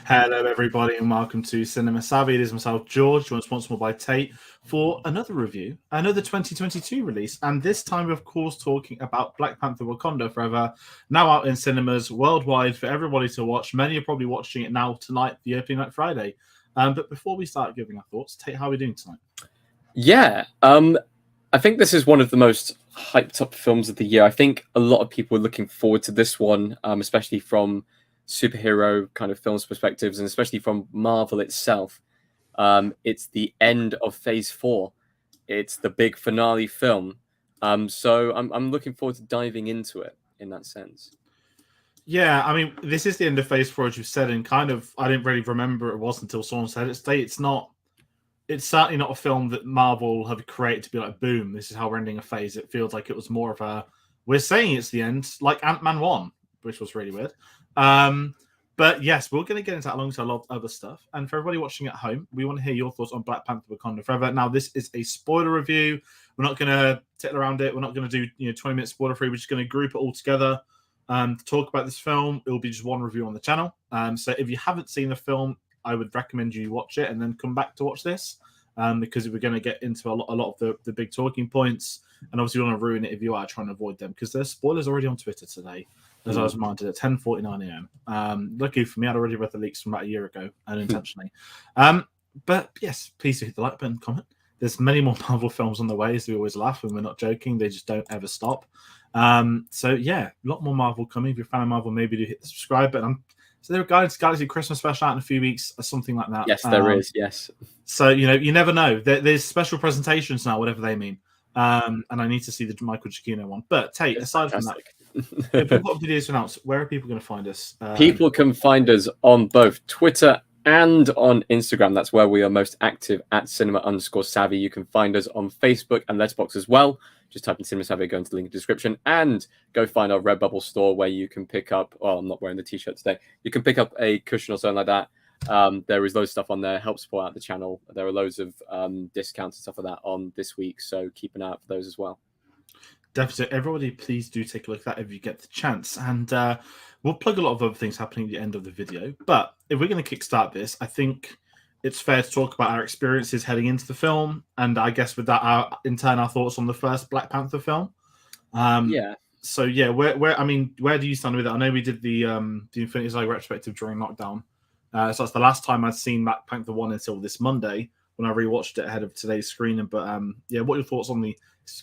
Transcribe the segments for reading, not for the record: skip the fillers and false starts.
Hello, everybody, and welcome to Cinema Savvy. It is myself, George, joined responsible by Tayte for another review, another 2022 release, and this time, of course, talking about Black Panther: Wakanda Forever, now out in cinemas worldwide for everybody to watch. Many are probably watching it now tonight, the opening night Friday. But before we start giving our thoughts, Tayte, how are we doing tonight? Yeah, I think this is one of the most hyped up films of the year. I think a lot of people are looking forward to this one, especially from superhero kind of films perspectives, and especially from Marvel itself. It's the end of Phase 4. It's the big finale film. So I'm looking forward to diving into it in that sense. Yeah, I mean, this is the end of Phase 4, as you said, and kind of, I didn't really remember it was until someone said it. It's certainly not a film that Marvel have created to be like, boom, this is how we're ending a phase. It feels like it was more of a, we're saying it's the end, like Ant-Man 1, which was really weird. But yes, we're going to get into that alongside a lot of other stuff. And for everybody watching at home, we want to hear your thoughts on Black Panther: Wakanda Forever. Now, this is a spoiler review. We're not going to tittle around it. We're not going to do 20-minute spoiler free. We're just going to group it all together to talk about this film. It will be just one review on the channel. So if you haven't seen the film, I would recommend you watch it and then come back to watch this, because we're going to get into a lot of the big talking points, and obviously we want to ruin it if you are trying to avoid them, because there's spoilers already on Twitter today, as I was reminded at 10:49 a.m. Luckily for me, I'd already read the leaks from about a year ago, unintentionally. But yes, please do hit the like button, comment. There's many more Marvel films on the way, as we always laugh, and we're not joking. They just don't ever stop. So yeah, a lot more Marvel coming. If you're a fan of Marvel, maybe do hit the subscribe button. So there are Galaxy Christmas special out in a few weeks, or something like that. Yes, there is. Yes. So you never know. There's special presentations now, whatever they mean. And I need to see the Michael Giacchino one. But Tayte, aside from that, if we've got videos to announce, where are people going to find us? People can find us on both Twitter and on Instagram. That's where we are most active, at cinema_savvy. You can find us on Facebook and Letterboxd as well. Just type in Cinema Savvy, go into the link in the description, and go find our Redbubble store where you can pick up. Well, I'm not wearing the t-shirt today. You can pick up a cushion or something like that. There is loads of stuff on there. Help support out the channel. There are loads of discounts and stuff like that on this week, so keep an eye out for those as well. Definitely, everybody, please do take a look at that if you get the chance. And we'll plug a lot of other things happening at the end of the video. But if we're going to kickstart this, I think it's fair to talk about our experiences heading into the film, and I guess with that, our thoughts on the first Black Panther film. Yeah. So yeah, where do you stand with it? I know we did the Infinity Saga retrospective during lockdown. So that's the last time I'd seen Black Panther 1 until this Monday when I rewatched it ahead of today's screening. But yeah, what are your thoughts on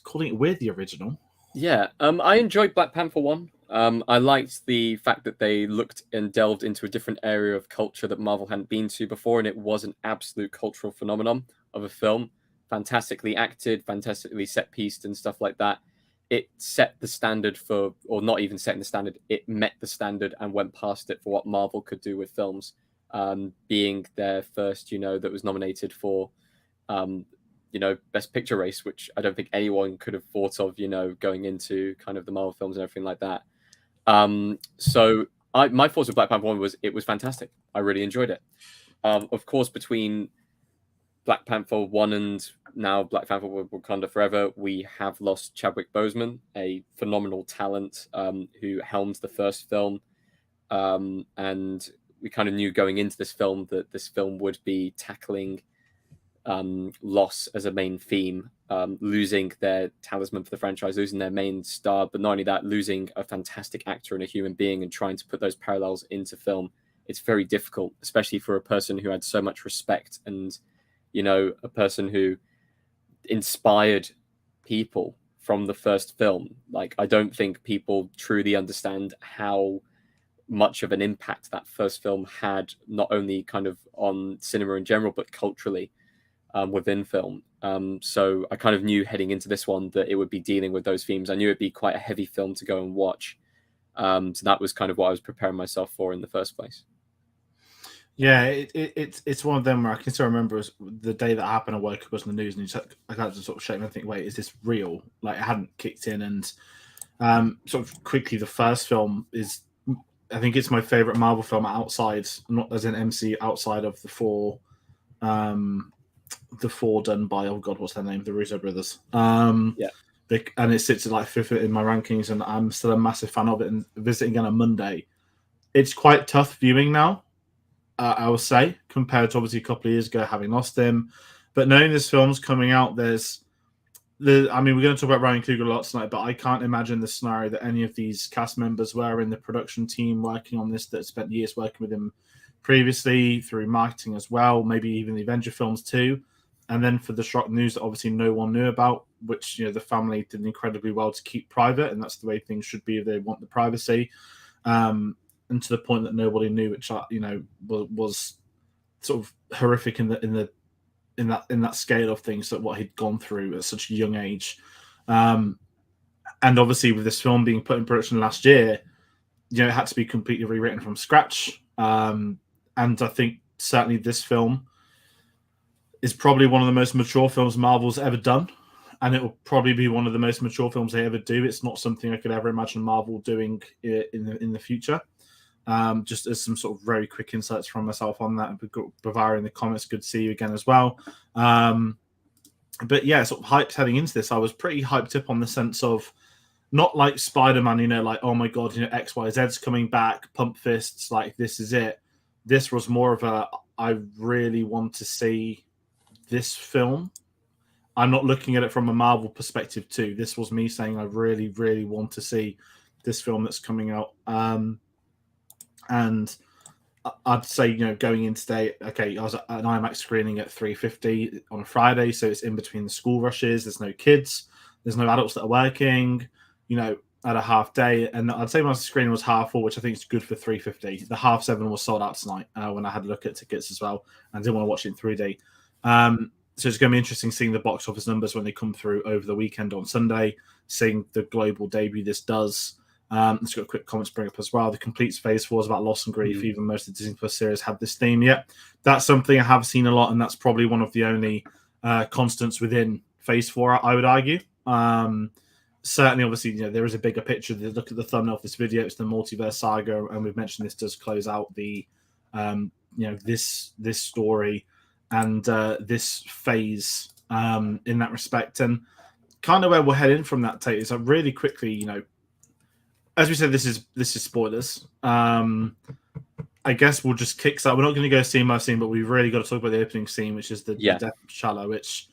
calling it weird, the original? Yeah, I enjoyed Black Panther 1. I liked the fact that they looked and delved into a different area of culture that Marvel hadn't been to before, and it was an absolute cultural phenomenon of a film. Fantastically acted, fantastically set-pieced and stuff like that. It set the standard for, or not even setting the standard, it met the standard and went past it for what Marvel could do with films. Being their first, that was nominated for Best Picture race, which I don't think anyone could have thought of, going into kind of the Marvel films and everything like that. So my thoughts of Black Panther 1 was, it was fantastic. I really enjoyed it. Of course, between Black Panther 1 and now Black Panther: Wakanda Forever, we have lost Chadwick Boseman, a phenomenal talent who helmed the first film. And we kind of knew going into this film that this film would be tackling loss as a main theme, losing their talisman for the franchise, losing their main star, but not only that, losing a fantastic actor and a human being, and trying to put those parallels into film. It's very difficult, especially for a person who had so much respect and, a person who inspired people from the first film. Like, I don't think people truly understand how much of an impact that first film had, not only kind of on cinema in general, but culturally within film. So I kind of knew heading into this one that it would be dealing with those themes. I knew it'd be quite a heavy film to go and watch. So that was kind of what I was preparing myself for in the first place. Yeah, it's one of them where I can still remember the day that happened. I woke up, was in the news, and I had to sort of shake and think, wait, is this real? Like, it hadn't kicked in, and sort of quickly, the first film is, I think it's my favorite Marvel film outside, not as an MC, outside of the four done by, oh god, what's their name? The Russo brothers. Yeah. And it sits at like fifth in my rankings, and I'm still a massive fan of it. And visiting again on Monday, it's quite tough viewing now. I will say, compared to obviously a couple of years ago having lost him. But knowing this film's coming out, I mean, we're going to talk about Ryan Coogler a lot tonight, but I can't imagine the scenario that any of these cast members were in the production team working on this that spent years working with him previously through marketing as well, maybe even the Avenger films too. And then for the shock news that obviously no one knew about, which the family did incredibly well to keep private, and that's the way things should be if they want the privacy. And to the point that nobody knew, which was sort of horrific in that scale of things, that what he'd gone through at such a young age. And obviously with this film being put in production last year, it had to be completely rewritten from scratch. And I think certainly this film is probably one of the most mature films Marvel's ever done. And it will probably be one of the most mature films they ever do. It's not something I could ever imagine Marvel doing in the future. Just as some sort of very quick insights from myself on that. Bavaria in the comments, good to see you again as well. But yeah, sort of hyped heading into this. I was pretty hyped up on the sense of not like Spider-Man, like, oh my God, X, Y, Z's coming back, pump fists, like this is it. This was more of a, I really want to see this film. I'm not looking at it from a Marvel perspective too. This was me saying I really, really want to see this film that's coming out. And I'd say, going in today, okay, I was at an IMAX screening at 3:50 on a Friday, so it's in between the school rushes. There's no kids, there's no adults that are working, at a half day. And I'd say my screening was half full, which I think is good for 3:50. The 7:30 was sold out tonight when I had a look at tickets as well, and didn't want to watch it in 3D. So it's going to be interesting seeing the box office numbers when they come through over the weekend on Sunday, seeing the global debut this does. Let's got a quick comments bring up as well. The complete Phase 4 is about loss and grief. Even most of the Disney Plus series have this theme. Yeah, that's something I have seen a lot, and that's probably one of the only constants within Phase 4, I would argue. Certainly, obviously, there is a bigger picture. Look at the thumbnail of this video. It's the multiverse saga, and we've mentioned this does close out the, this story and this phase in that respect. And kind of where we're heading from that, Tate, is really quickly, as we said, this is spoilers. I guess we'll just kickstart. We're not going to go scene by scene, but we've really got to talk about the opening scene, which is the death of T'Challa, which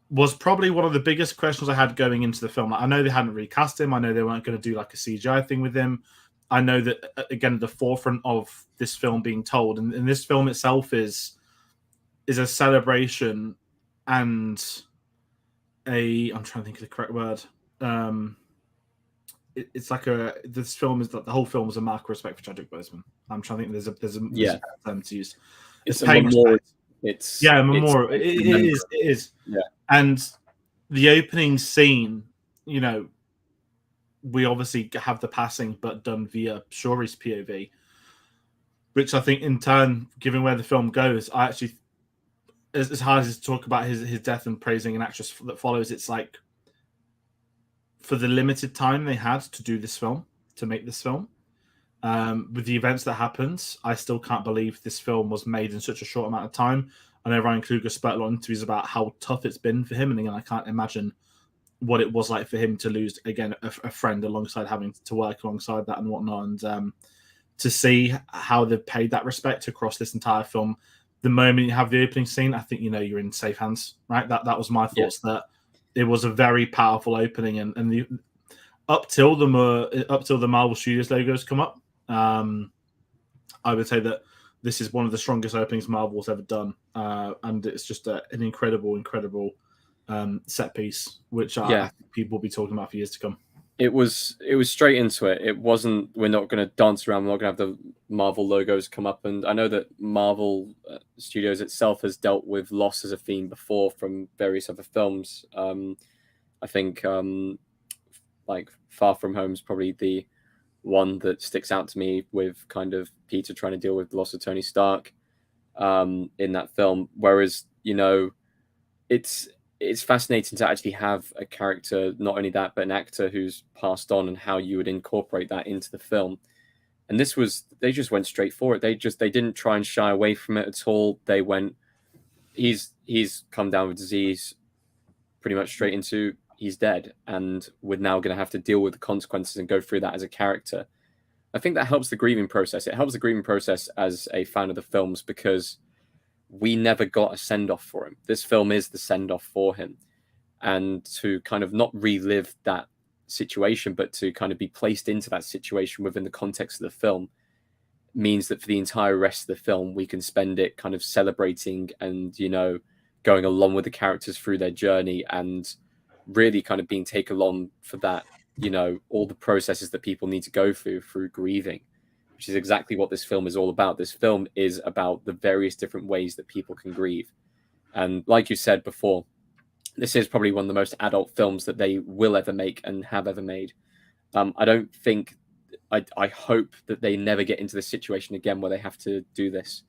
was probably one of the biggest questions I had going into the film. I know they hadn't recast him. I know they weren't going to do like a CGI thing with him. I know that, again, at the forefront of this film being told, and this film itself is a celebration and I'm trying to think of the correct word. It's like this film is that the whole film is a mark of respect for Chadwick Boseman. I'm trying to think there's a term to use. It's a memorial. A memorial. It is. Yeah. And the opening scene, we obviously have the passing, but done via Shuri's POV, which I think in turn, given where the film goes, I actually, as hard as to talk about his death and praising an actress that follows, it's like, for the limited time they had to do this film, to make this film, with the events that happened, I still can't believe this film was made in such a short amount of time. I know Ryan Coogler spoke a lot in interviews about how tough it's been for him, and again, I can't imagine what it was like for him to lose, again, a friend alongside having to work alongside that and whatnot, and to see how they've paid that respect across this entire film. The moment you have the opening scene, I think you're in safe hands, right? That was my thoughts. That it was a very powerful opening, and up till the Marvel Studios logos come up, I would say that this is one of the strongest openings Marvel's ever done, and it's just an incredible set piece, which I think people will be talking about for years to come. It was straight into it. It wasn't, we're not going to dance around, we're not going to have the Marvel logos come up. And I know that Marvel Studios itself has dealt with loss as a theme before from various other films. I think like Far From Home is probably the one that sticks out to me, with kind of Peter trying to deal with the loss of Tony Stark in that film. Whereas, it's fascinating to actually have a character, not only that, but an actor who's passed on, and how you would incorporate that into the film. And they just went straight for it. They didn't try and shy away from it at all. They went, he's come down with disease, pretty much straight into he's dead. And we're now going to have to deal with the consequences and go through that as a character. I think that helps the grieving process. It helps the grieving process as a fan of the films because we never got a send off for him. This film is the send off for him. And to kind of not relive that situation, but to kind of be placed into that situation within the context of the film means that for the entire rest of the film, we can spend it kind of celebrating and, you know, going along with the characters through their journey and really kind of being taken along for that, you know, all the processes that people need to go through grieving, which is exactly what this film is all about. This film is about the various different ways that people can grieve. And like you said before, this is probably one of the most adult films that they will ever make and have ever made. I don't think, I hope that they never get into this situation again where they have to do this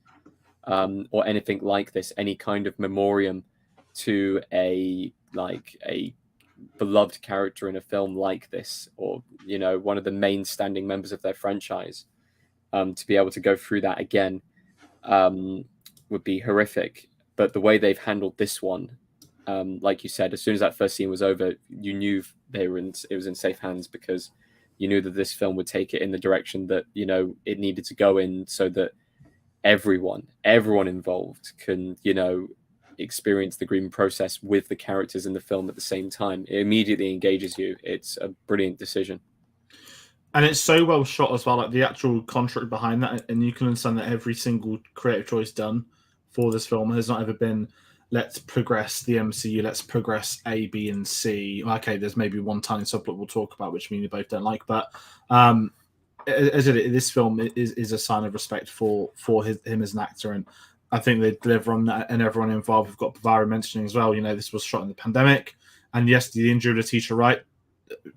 or anything like this, any kind of memoriam to a beloved character in a film like this, or, you know, one of the main standing members of their franchise. To be able to go through that again would be horrific. But the way they've handled this one, like you said, as soon as that first scene was over, you knew it was in safe hands because you knew that this film would take it in the direction that, you know, it needed to go in, so that everyone involved can, you know, experience the grieving process with the characters in the film at the same time. It immediately engages you. It's a brilliant decision. And it's so well shot as well, like the actual contract behind that, and you can understand that every single creative choice done for this film has not ever been, let's progress the MCU, let's progress A, B, and C. Okay, there's maybe one tiny subplot we'll talk about, which we both don't like, but this film is a sign of respect for him as an actor, and I think they deliver on that, and everyone involved. We've got Bavara mentioning as well, you know, this was shot in the pandemic, and yes, the injury of Letitia Wright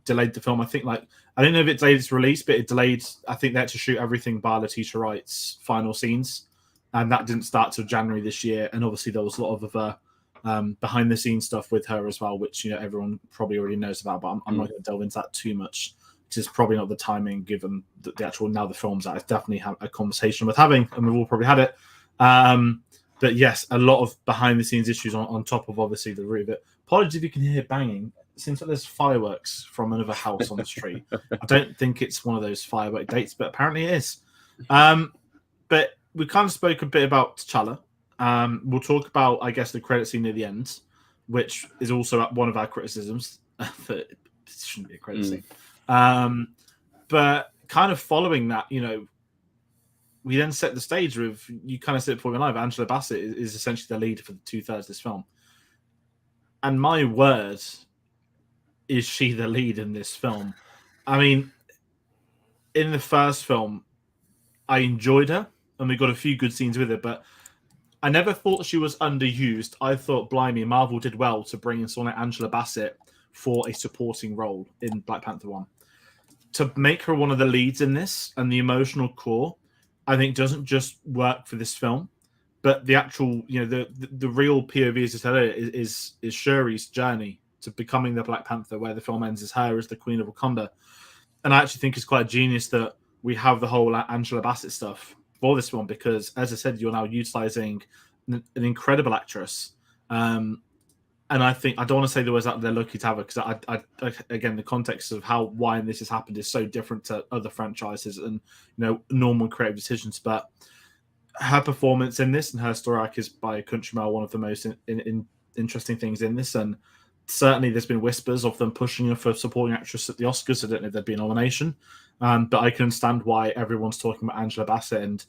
delayed the film. I think, like, I don't know if it delayed its release, but it delayed, I think they had to shoot everything by Letitia Wright's final scenes, and that didn't start till January this year. And obviously there was a lot of other behind the scenes stuff with her as well, which, you know, everyone probably already knows about, but I'm not going to delve into that too much, which is probably not the timing given that the actual, now the film's out. It's definitely have a conversation worth having, and we've all probably had it. But yes, a lot of behind the scenes issues on top of obviously the root of it. Apologies if you can hear banging. It seems like there's fireworks from another house on the street. I don't think it's one of those firework dates, but apparently it is. But we kind of spoke a bit about T'Challa. We'll talk about, I guess, the credit scene near the end, which is also one of our criticisms. That it shouldn't be a credit scene. But kind of following that, you know, we then set the stage with, you kind of said before we went live, Angela Bassett is essentially the lead for the 2/3 of this film. And my word, is she the lead in this film? I mean, in the first film, I enjoyed her, and we got a few good scenes with her, but I never thought she was underused. I thought, blimey, Marvel did well to bring in someone like Angela Bassett for a supporting role in Black Panther 1. To make her one of the leads in this and the emotional core, I think doesn't just work for this film, but the actual, you know, the real POV, as I said earlier, is Shuri's journey to becoming the Black Panther, where the film ends as her as the Queen of Wakanda. And I actually think it's quite genius that we have the whole Angela Bassett stuff for this one, because, as I said, you're now utilizing an incredible actress. And I think, I don't want to say the words out they're lucky to have her, because I again, the context of why this has happened is so different to other franchises and, you know, normal creative decisions. But her performance in this and her story arc is, by a country mile, one of the most interesting things in this. And certainly there's been whispers of them pushing her for supporting actress at the Oscars. I don't know if there'd be a nomination, but I can understand why everyone's talking about Angela Bassett, and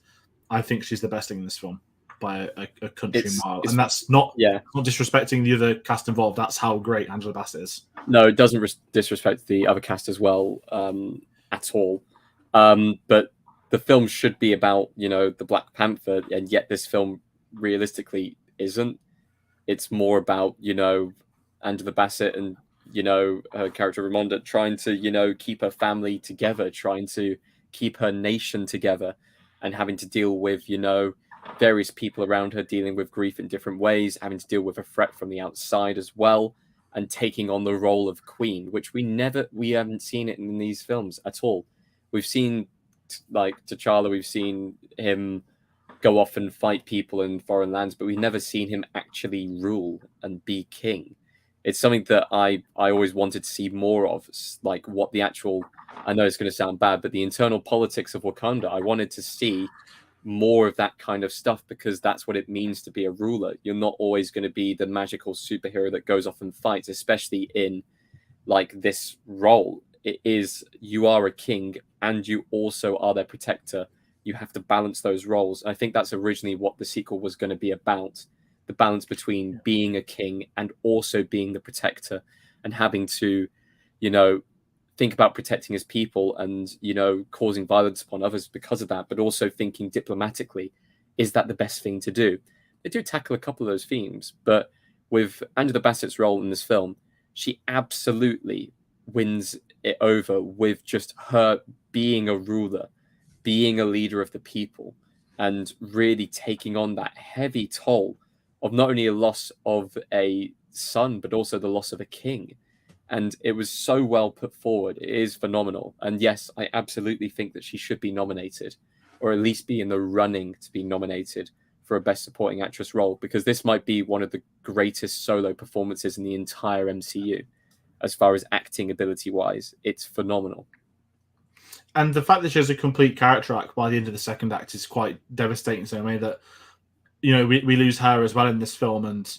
I think she's the best thing in this film by a country mile. And that's not disrespecting the other cast involved. That's how great Angela Bassett is. No, it doesn't disrespect the other cast as well at all. But the film should be about, you know, the Black Panther, and yet this film realistically isn't. It's more about, you know, Angela Bassett and, you know, her character Ramonda trying to, you know, keep her family together, trying to keep her nation together, and having to deal with, you know, various people around her dealing with grief in different ways, having to deal with a threat from the outside as well, and taking on the role of queen, which we haven't seen it in these films at all. We've seen, like, T'Challa, we've seen him go off and fight people in foreign lands, but we've never seen him actually rule and be king. It's something that I always wanted to see more of, like what the actual I know it's going to sound bad, but the internal politics of Wakanda, I wanted to see more of that kind of stuff, because that's what it means to be a ruler. You're not always going to be the magical superhero that goes off and fights, especially in like this role. It is, you are a king and you also are their protector. You have to balance those roles. I think that's originally what the sequel was going to be about, the balance between being a king and also being the protector, and having to, you know, think about protecting his people and, you know, causing violence upon others because of that, but also thinking diplomatically, is that the best thing to do? They do tackle a couple of those themes, but with Angela Bassett's role in this film, she absolutely wins it over with just her being a ruler, being a leader of the people, and really taking on that heavy toll of not only a loss of a son, but also the loss of a king. And it was so well put forward. It is phenomenal. And yes, I absolutely think that she should be nominated, or at least be in the running to be nominated for a Best Supporting Actress role, because this might be one of the greatest solo performances in the entire MCU. As far as acting ability wise, it's phenomenal. And the fact that she has a complete character arc by the end of the second act is quite devastating. So I mean that, you know, we lose her as well in this film, and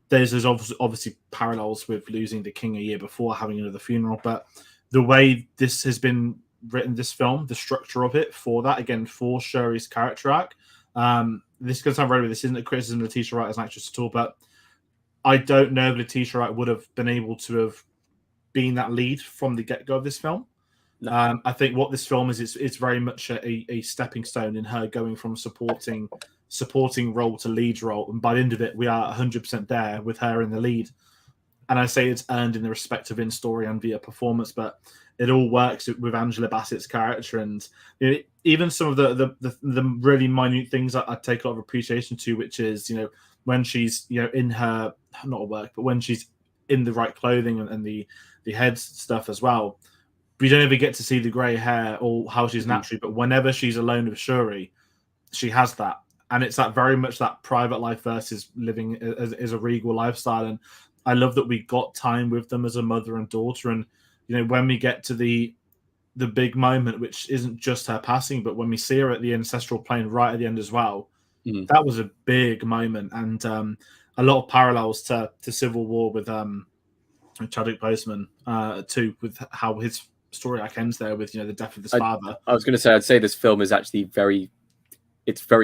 there's obviously parallels with losing the king a year before, having another funeral. But the way this has been written, this film, the structure of it for that, again, for Shuri's character arc, this is going to sound very, this isn't a criticism of Letitia Wright as an actress at all, but I don't know if Letitia Wright would have been able to have been that lead from the get-go of this film. No. I think what this film is, it's very much a stepping stone in her going from supporting role to lead role, and by the end of it, we are 100% there with her in the lead. And I say it's earned in the respect of in story and via performance, but it all works with Angela Bassett's character, and you know, even some of the really minute things I take a lot of appreciation to, which is, you know, when she's, you know, in her not at work, but when she's in the right clothing and the head stuff as well. We don't ever get to see the grey hair or how she's naturally, but whenever she's alone with Shuri, she has that. And it's that very much that private life versus living as a regal lifestyle. And I love that we got time with them as a mother and daughter. And, you know, when we get to the big moment, which isn't just her passing, but when we see her at the ancestral plane right at the end as well, that was a big moment. And a lot of parallels to Civil War with Chadwick Boseman too, with how his story arc ends there with, you know, the death of his father. I was going to say, I'd say this film is actually very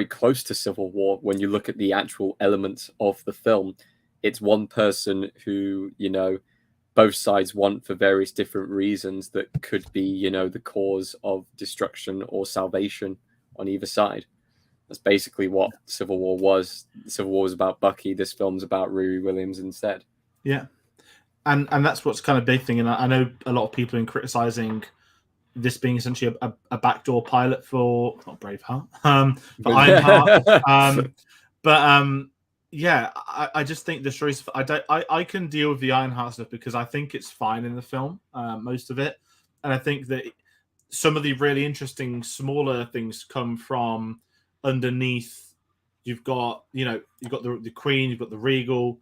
close to Civil War when you look at the actual elements of the film. It's one person who, you know, both sides want for various different reasons that could be, you know, the cause of destruction or salvation on either side. That's basically what Civil War was. Civil War was about Bucky. This film's about Riri Williams instead. Yeah. And that's what's kind of big thing. And I know a lot of people are criticizing this being essentially a backdoor pilot for not Braveheart, for Ironheart. Yeah, I just think the choice. I can deal with the Ironheart stuff because I think it's fine in the film, most of it, and I think that some of the really interesting smaller things come from underneath. You've got the Queen, you've got the Regal,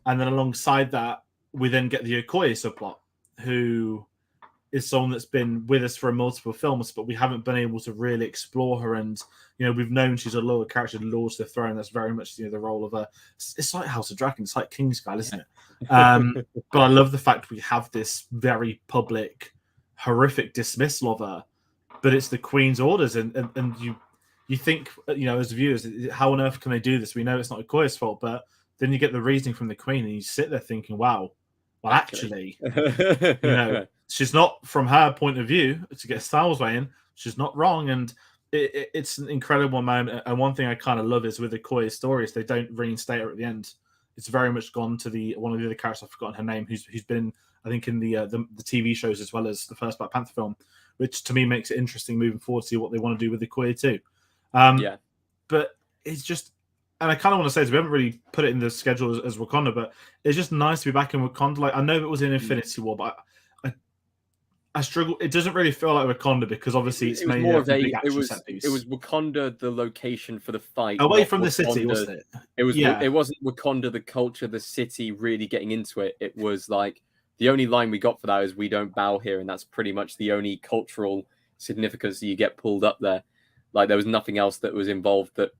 and then alongside that, we then get the Okoye subplot, who is someone that's been with us for multiple films, but we haven't been able to really explore her. And, you know, we've known she's a lower character, Lord of the Throne. That's very much, you know, the role of it's like House of Dragon. It's like Kingsguard, isn't it? But I love the fact we have this very public, horrific dismissal of her, but it's the Queen's orders. And you think, you know, as viewers, how on earth can they do this? We know it's not Okoye's fault, but then you get the reasoning from the Queen and you sit there thinking, wow, well, actually, you know, she's not, from her point of view, to get Star Wars way in, she's not wrong. And it's an incredible moment. And one thing I kind of love is with Okoye's stories, they don't reinstate her at the end. It's very much gone to one of the other characters, I've forgotten her name, who's been, I think, in the TV shows as well as the first Black Panther film, which to me makes it interesting moving forward to see what they want to do with Okoye too. But it's just, and I kind of want to say this, we haven't really put it in the schedule as Wakanda, but it's just nice to be back in Wakanda. Like, I know it was in Infinity War, but I struggle. It doesn't really feel like Wakanda because obviously it's made more of a big action set piece. It was Wakanda, the location for the fight, away from the city, wasn't it? It was. Yeah. It wasn't Wakanda, the culture, the city, really getting into it. It was like the only line we got for that is "We don't bow here," and that's pretty much the only cultural significance that you get pulled up there. Like there was nothing else that was involved that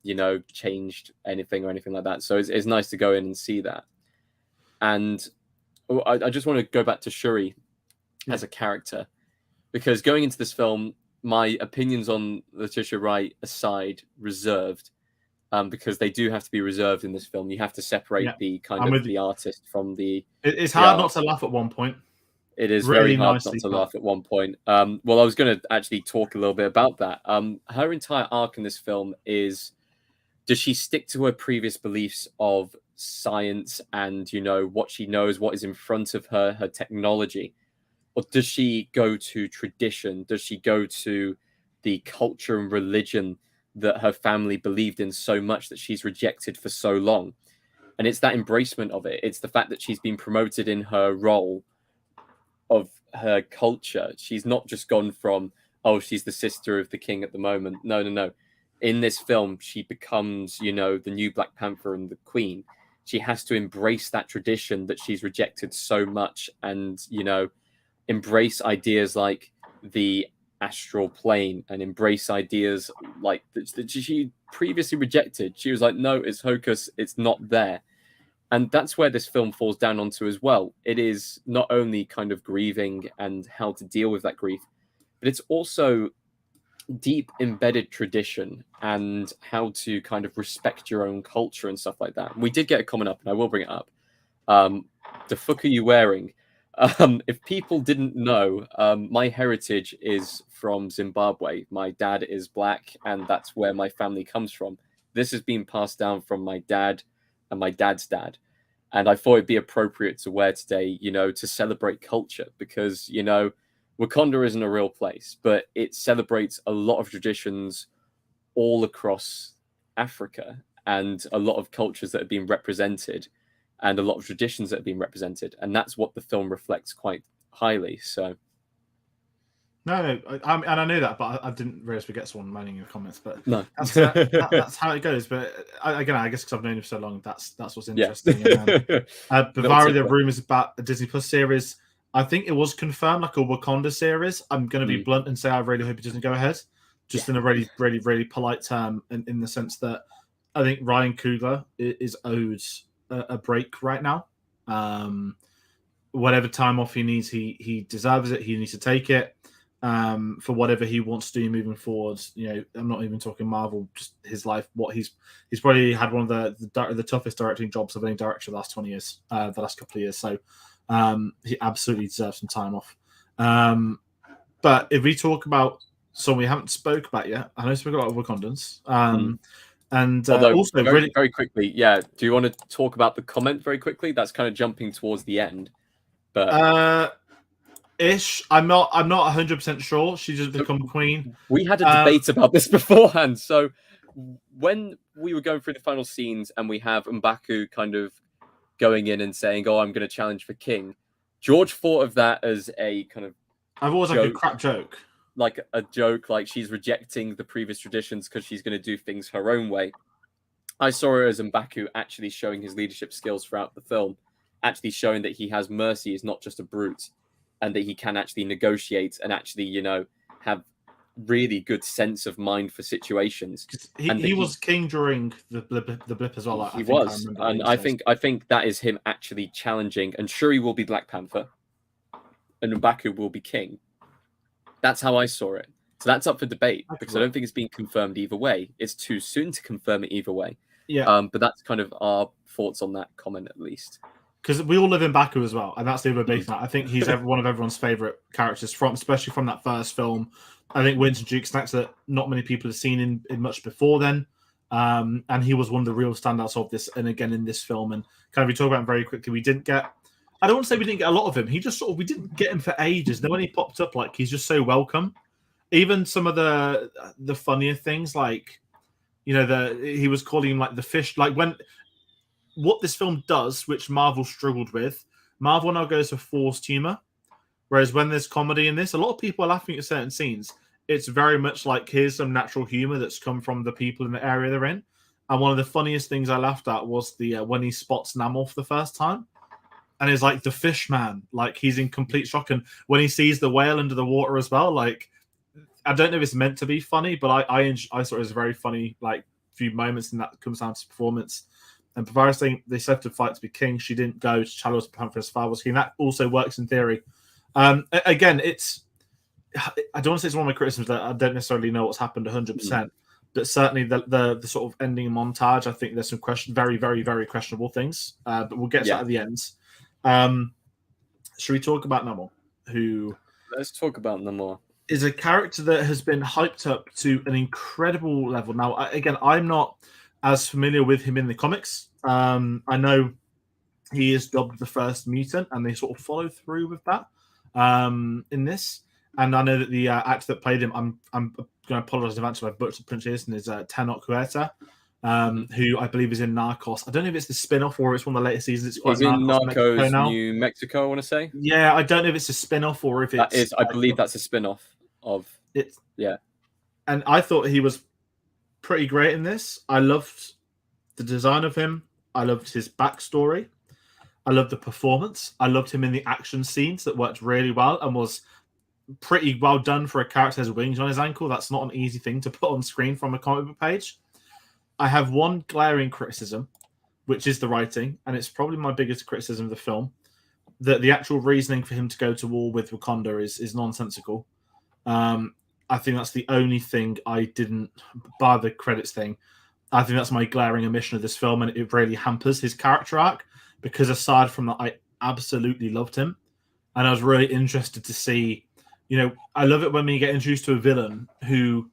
changed anything or anything like that. So it's nice to go in and see that. And I just want to go back to Shuri as a character, because going into this film, my opinions on Letitia Wright aside, reserved, because they do have to be reserved in this film. You have to separate the kind of the artist from the. It's hard not to laugh at one point. It is really very hard not to laugh at one point. Well, I was going to actually talk a little bit about that. Her entire arc in this film is, does she stick to her previous beliefs of science and, what she knows, what is in front of her, her technology? Or does she go to tradition? Does she go to the culture and religion that her family believed in so much that she's rejected for so long? And it's that embracement of it. It's the fact that she's been promoted in her role of her culture. She's not just gone from, oh, she's the sister of the king at the moment. No. In this film, she becomes, the new Black Panther and the queen. She has to embrace that tradition that she's rejected so much and, embrace ideas like the astral plane and embrace ideas like that she previously rejected. She was like, no, it's hocus. It's not there. And that's where this film falls down onto as well. It is not only kind of grieving and how to deal with that grief, but it's also deep embedded tradition and how to kind of respect your own culture and stuff like that. We did get a comment up, and I will bring it up. The fuck are you wearing? If people didn't know, my heritage is from Zimbabwe. My dad is black, and that's where my family comes from. This has been passed down from my dad and my dad's dad. And I thought it'd be appropriate to wear today, to celebrate culture, because, Wakanda isn't a real place, but it celebrates a lot of traditions all across Africa and a lot of cultures that have been represented and a lot of traditions that have been represented. And that's what the film reflects quite highly. So. No, and I knew that, but I didn't realize we get someone moaning in the comments. But no, that's how it goes. But I guess because I've known him for so long, that's what's interesting. Yeah. Bavaria, the rumors about a Disney Plus series. I think it was confirmed, like a Wakanda series. I'm going to be blunt and say I really hope it doesn't go ahead. Just in a really, really, really polite term, in the sense that I think Ryan Coogler is owed a break right now. Whatever time off he needs, he deserves it. He needs to take it. For whatever he wants to do moving forward. I'm not even talking Marvel, just his life. What he's probably had one of the toughest directing jobs of any director the last 20 years, the last couple of years. So he absolutely deserves some time off. But if we talk about someone we haven't spoke about yet, I know we spoke about Wakandans. And also very quickly, do you want to talk about the comment very quickly? That's kind of jumping towards the end, but. Ish. I'm not 100% sure. She just become queen. We had a debate about this beforehand. So when we were going through the final scenes and we have M'Baku kind of going in and saying, "Oh, I'm going to challenge for king," George thought of that as a kind of I've always like a crap joke. Like a joke, like she's rejecting the previous traditions because she's going to do things her own way. I saw her as M'Baku actually showing his leadership skills throughout the film, actually showing that he has mercy, is not just a brute. And that he can actually negotiate and actually, have really good sense of mind for situations. He was king during the blip as well. He was, and I think that is him actually challenging. And Shuri will be Black Panther, and M'Baku will be king. That's how I saw it. So that's up for debate because I don't think it's been confirmed either way. It's too soon to confirm it either way. Yeah. But that's kind of our thoughts on that comment, at least. Because we all live in Baku as well, and that's the other big thing. I think he's one of everyone's favorite characters especially from that first film. I think Winston Duke's an actor that not many people have seen in much before then, and he was one of the real standouts of this. And again, in this film, and kind of we talk about him very quickly. We didn't get. I don't want to say we didn't get a lot of him. He just we didn't get him for ages. Then when he popped up, like he's just so welcome. Even some of the funnier things, like he was calling him like the fish, like when. What this film does, which Marvel struggled with, Marvel now goes for forced humor. Whereas when there's comedy in this, a lot of people are laughing at certain scenes. It's very much like, here's some natural humor that's come from the people in the area they're in. And one of the funniest things I laughed at was the when he spots Namor for the first time. and is like the fish man. Like he's in complete shock, and when he sees the whale under the water as well, like I don't know if it's meant to be funny, but I saw it as a very funny like few moments, and that comes down to performance. And Pavara saying they set to fight to be king. She didn't go to challenge Panther as father was king. That also works in theory. Again, I don't want to say it's one of my criticisms that I don't necessarily know what's happened 100%, but certainly the sort of ending montage, I think there's some very, very, very questionable things. But we'll get to that at the end. Should we talk about Namor? Let's talk about Namor. Is a character that has been hyped up to an incredible level. Now, again, I'm not as familiar with him in the comics. I know he is dubbed the first mutant, and they sort of follow through with that in this. And I know that the actor that played him, I'm going to apologize in advance if I butchered the pronunciation, is Tayte, who I believe is in Narcos. I don't know if it's the spin-off or it's one of the later seasons. He's in Narcos, New Mexico, I want to say. Yeah, I don't know if it's a spin-off or if it's... I believe that's a spin-off of... Yeah. And I thought he was pretty great in this. I loved the design of him. I loved his backstory. I loved the performance. I loved him in the action scenes that worked really well and was pretty well done for a character who has wings on his ankle. That's not an easy thing to put on screen from a comic book page. I have one glaring criticism, which is the writing, and it's probably my biggest criticism of the film, that the actual reasoning for him to go to war with Wakanda is nonsensical. I think that's the only thing I didn't, bar the credits thing, I think that's my glaring omission of this film, and it really hampers his character arc, because aside from that, I absolutely loved him, and I was really interested to see, I love it when we get introduced to a villain who,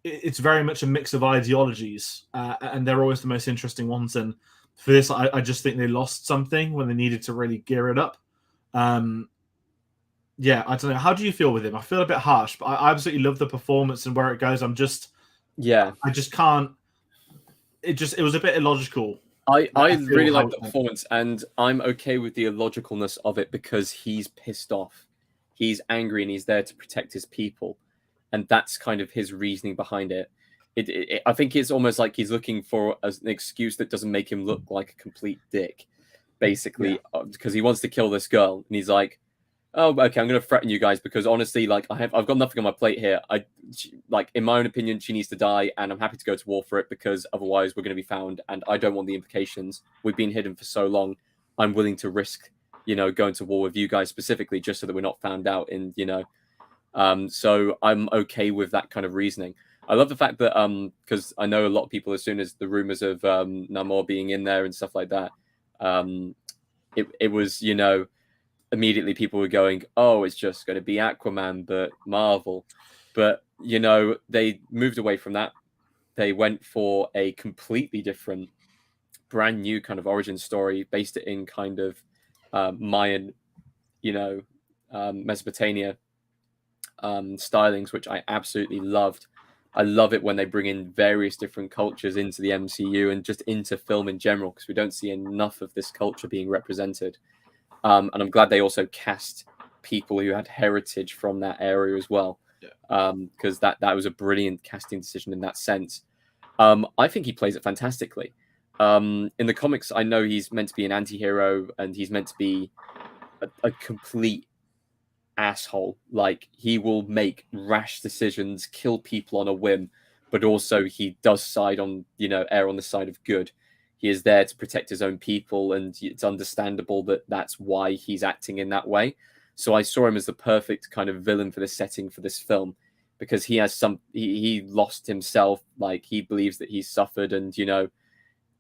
it's very much a mix of ideologies, and they're always the most interesting ones, and for this, I just think they lost something when they needed to really gear it up. Yeah, I don't know. How do you feel with him? I feel a bit harsh, but I absolutely love the performance and where it goes. I just can't. It was a bit illogical. I really like the performance, and I'm okay with the illogicalness of it because he's pissed off. He's angry and he's there to protect his people. And that's kind of his reasoning behind it. I think it's almost like he's looking for an excuse that doesn't make him look like a complete dick, basically, because he wants to kill this girl. And he's like, oh, okay, I'm going to threaten you guys because honestly, like I've got nothing on my plate here. In my own opinion, she needs to die, and I'm happy to go to war for it because otherwise we're going to be found, and I don't want the implications. We've been hidden for so long. I'm willing to risk, going to war with you guys specifically just so that we're not found out. So I'm okay with that kind of reasoning. I love the fact that because I know a lot of people, as soon as the rumors of Namor being in there and stuff like that, it was immediately people were going, oh, it's just going to be Aquaman, but Marvel. But, they moved away from that. They went for a completely different, brand new kind of origin story, based it in kind of Mayan, Mesopotamia stylings, which I absolutely loved. I love it when they bring in various different cultures into the MCU and just into film in general, because we don't see enough of this culture being represented. And I'm glad they also cast people who had heritage from that area as well, because that was a brilliant casting decision in that sense. I think he plays it fantastically. In the comics, I know he's meant to be an anti-hero and he's meant to be a complete asshole. Like, he will make rash decisions, kill people on a whim, but also he does side on, err on the side of good. He is there to protect his own people, and it's understandable that that's why he's acting in that way. So I saw him as the perfect kind of villain for this setting for this film, because he has he lost himself. Like, he believes that he's suffered, and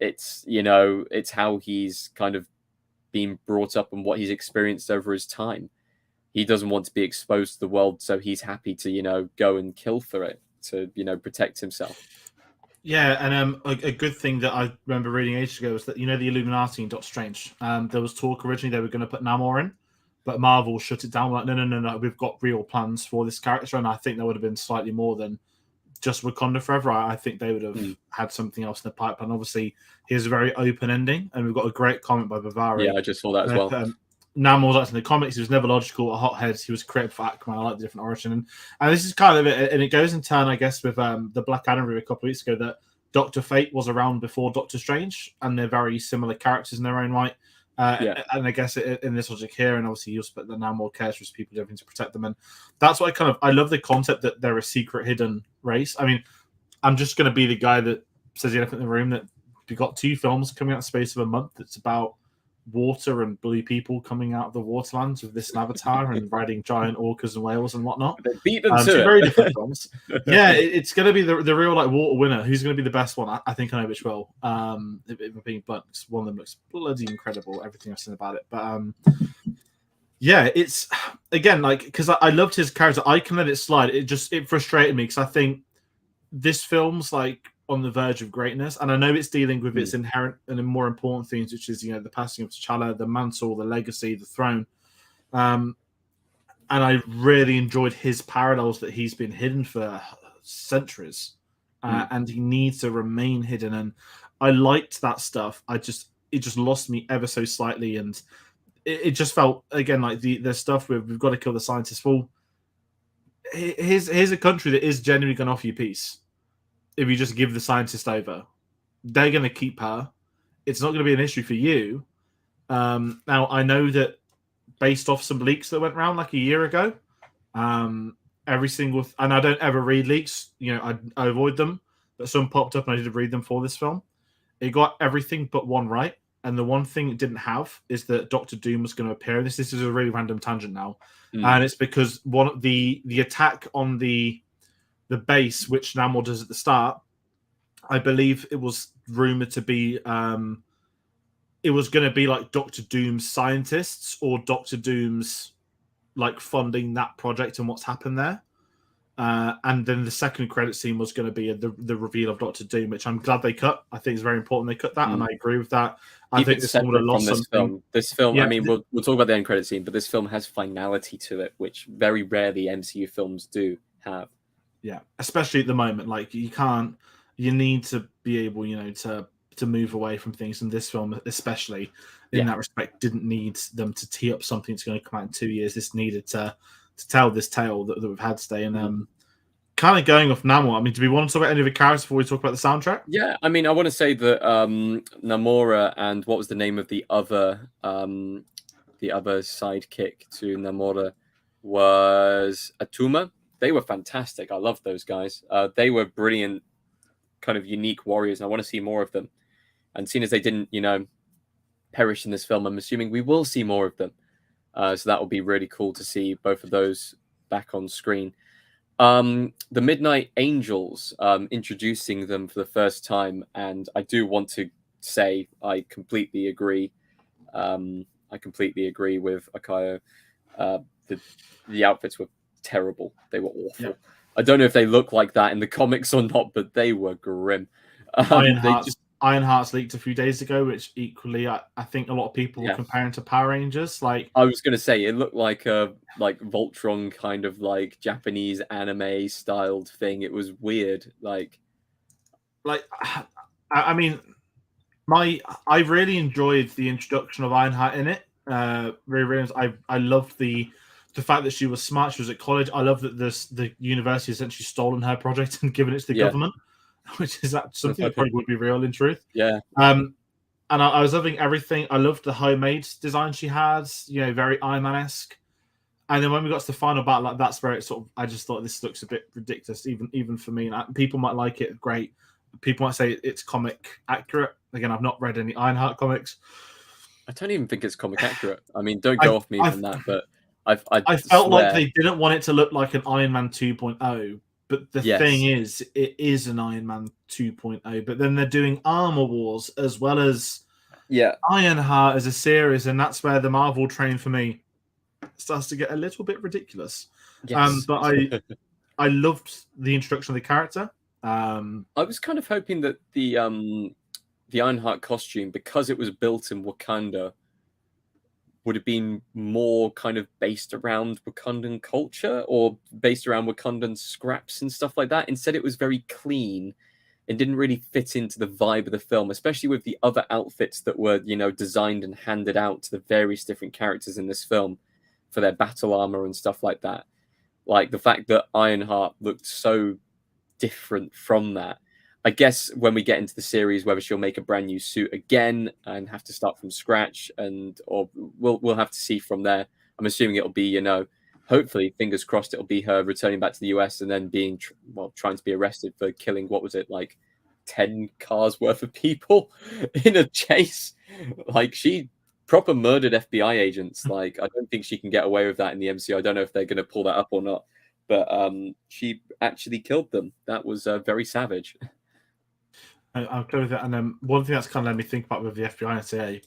it's how he's kind of been brought up and what he's experienced over his time. He doesn't want to be exposed to the world, so he's happy to, go and kill for it, to, protect himself. Yeah, and a good thing that I remember reading ages ago was that, the Illuminati in Doctor Strange, there was talk originally they were going to put Namor in, but Marvel shut it down, like, no, we've got real plans for this character, and I think there would have been slightly more than just Wakanda Forever. I think they would have had something else in the pipeline. Obviously, he has a very open ending, and we've got a great comment by Bavaria. Yeah, I just saw that as well. Namor's acting in the comics. He was never logical or hothead. He was created for Aquaman. I like the different origin, and this is kind of it. And it goes in turn, I guess, with the Black Adam review a couple of weeks ago, that Dr. Fate was around before Doctor Strange, and they're very similar characters in their own right. And I guess in this logic here, and obviously you'll split the Namor cares for his people, everything to protect them, and that's why I love the concept that they're a secret hidden race. I mean, I'm just going to be the guy that says the elephant in the room that we've got 2 films coming out in the space of a month. It's about water and blue people coming out of the waterlands with this avatar and riding giant orcas and whales and whatnot. They beat them to 2 it. very different films. Yeah, it's going to be the real like water winner. Who's going to be the best one? I think I know which will. If I'm being blunt, one of them looks bloody incredible. Everything I've seen about it, but yeah, it's again like because I loved his character. I can let it slide. It frustrated me because I think this film's like on the verge of greatness, and I know it's dealing with its inherent and more important themes, which is the passing of T'Challa, the mantle, the legacy, the throne. And I really enjoyed his parallels that he's been hidden for centuries, and he needs to remain hidden. And I liked that stuff. It just lost me ever so slightly, and it just felt again like the stuff we've got to kill the scientists. Well, here's a country that is genuinely going to offer you peace. If you just give the scientist over, they're going to keep her. It's not going to be an issue for you. Now, I know that based off some leaks that went around like a year ago, every single... and I don't ever read leaks. I avoid them. But some popped up and I did read them for this film. It got everything but one right. And the one thing it didn't have is that Doctor Doom was going to appear. This is a really random tangent now. And it's because the attack on the base, which Namor does at the start, I believe it was rumored to be it was going to be like Doctor Doom's scientists or Doctor Doom's like funding that project and what's happened there. And then the second credit scene was going to be the reveal of Doctor Doom, which I'm glad they cut. I think it's very important they cut that, and I agree with that. I think this film would have lost something. This film, I mean, we'll talk about the end credit scene, but this film has finality to it, which very rarely MCU films do have. Yeah, especially at the moment, like you need to be able, to move away from things. And this film, especially in that respect, didn't need them to tee up something that's going to come out in 2 years. This needed to tell this tale that we've had today. And kind of going off Namor, I mean, do we want to talk about any of the characters before we talk about the soundtrack? Yeah, I mean, I want to say that Namora and what was the name of the other sidekick to Namora was Atuma. They were fantastic. I loved those guys. They were brilliant, kind of unique warriors, and I want to see more of them. And seeing as they didn't, perish in this film, I'm assuming we will see more of them. So that will be really cool to see both of those back on screen. The Midnight Angels, introducing them for the first time, and I do want to say I completely agree. I completely agree with Akayo. The outfits were terrible. They were awful. Yeah. I don't know if they look like that in the comics or not, but they were grim. Ironheart's leaked a few days ago, which equally I think a lot of people were comparing to Power Rangers. Like I was going to say, it looked like a Voltron kind of like Japanese anime styled thing. It was weird. I mean, I really enjoyed the introduction of Ironheart in it. I loved the fact that she was smart. She was at college. I love that the university essentially stolen her project and given it to the government, which is something that probably would be real in truth. Yeah. And I was loving everything. I loved the homemade design she had, very Iron Man-esque. And then when we got to the final battle, that's where it I just thought this looks a bit ridiculous, even for me. And people might like it, great. People might say it's comic accurate. Again, I've not read any Ironheart comics. I don't even think it's comic accurate. I mean, don't go off me from that, but I felt like they didn't want it to look like an Iron Man 2.0, but the thing is, it is an Iron Man 2.0. But then they're doing Armor Wars as well as Ironheart as a series, and that's where the Marvel train for me starts to get a little bit ridiculous. Yes. But I loved the introduction of the character. I was kind of hoping that the Ironheart costume, because it was built in Wakanda, would have been more kind of based around Wakandan culture or based around Wakandan scraps and stuff like that. Instead, it was very clean and didn't really fit into the vibe of the film, especially with the other outfits that were, designed and handed out to the various different characters in this film for their battle armor and stuff like that. Like the fact that Ironheart looked so different from that. I guess when we get into the series, whether she'll make a brand new suit again and have to start from scratch, or we'll have to see from there. I'm assuming it'll be, hopefully, fingers crossed, it'll be her returning back to the US and then being trying to be arrested for killing, what was it, like 10 cars worth of people in a chase. Like, she proper murdered FBI agents. Like, I don't think she can get away with that in the MCU. I don't know if they're going to pull that up or not, but she actually killed them. That was very savage. I'll go with that. And then one thing that's kind of led me think about with the FBI and say,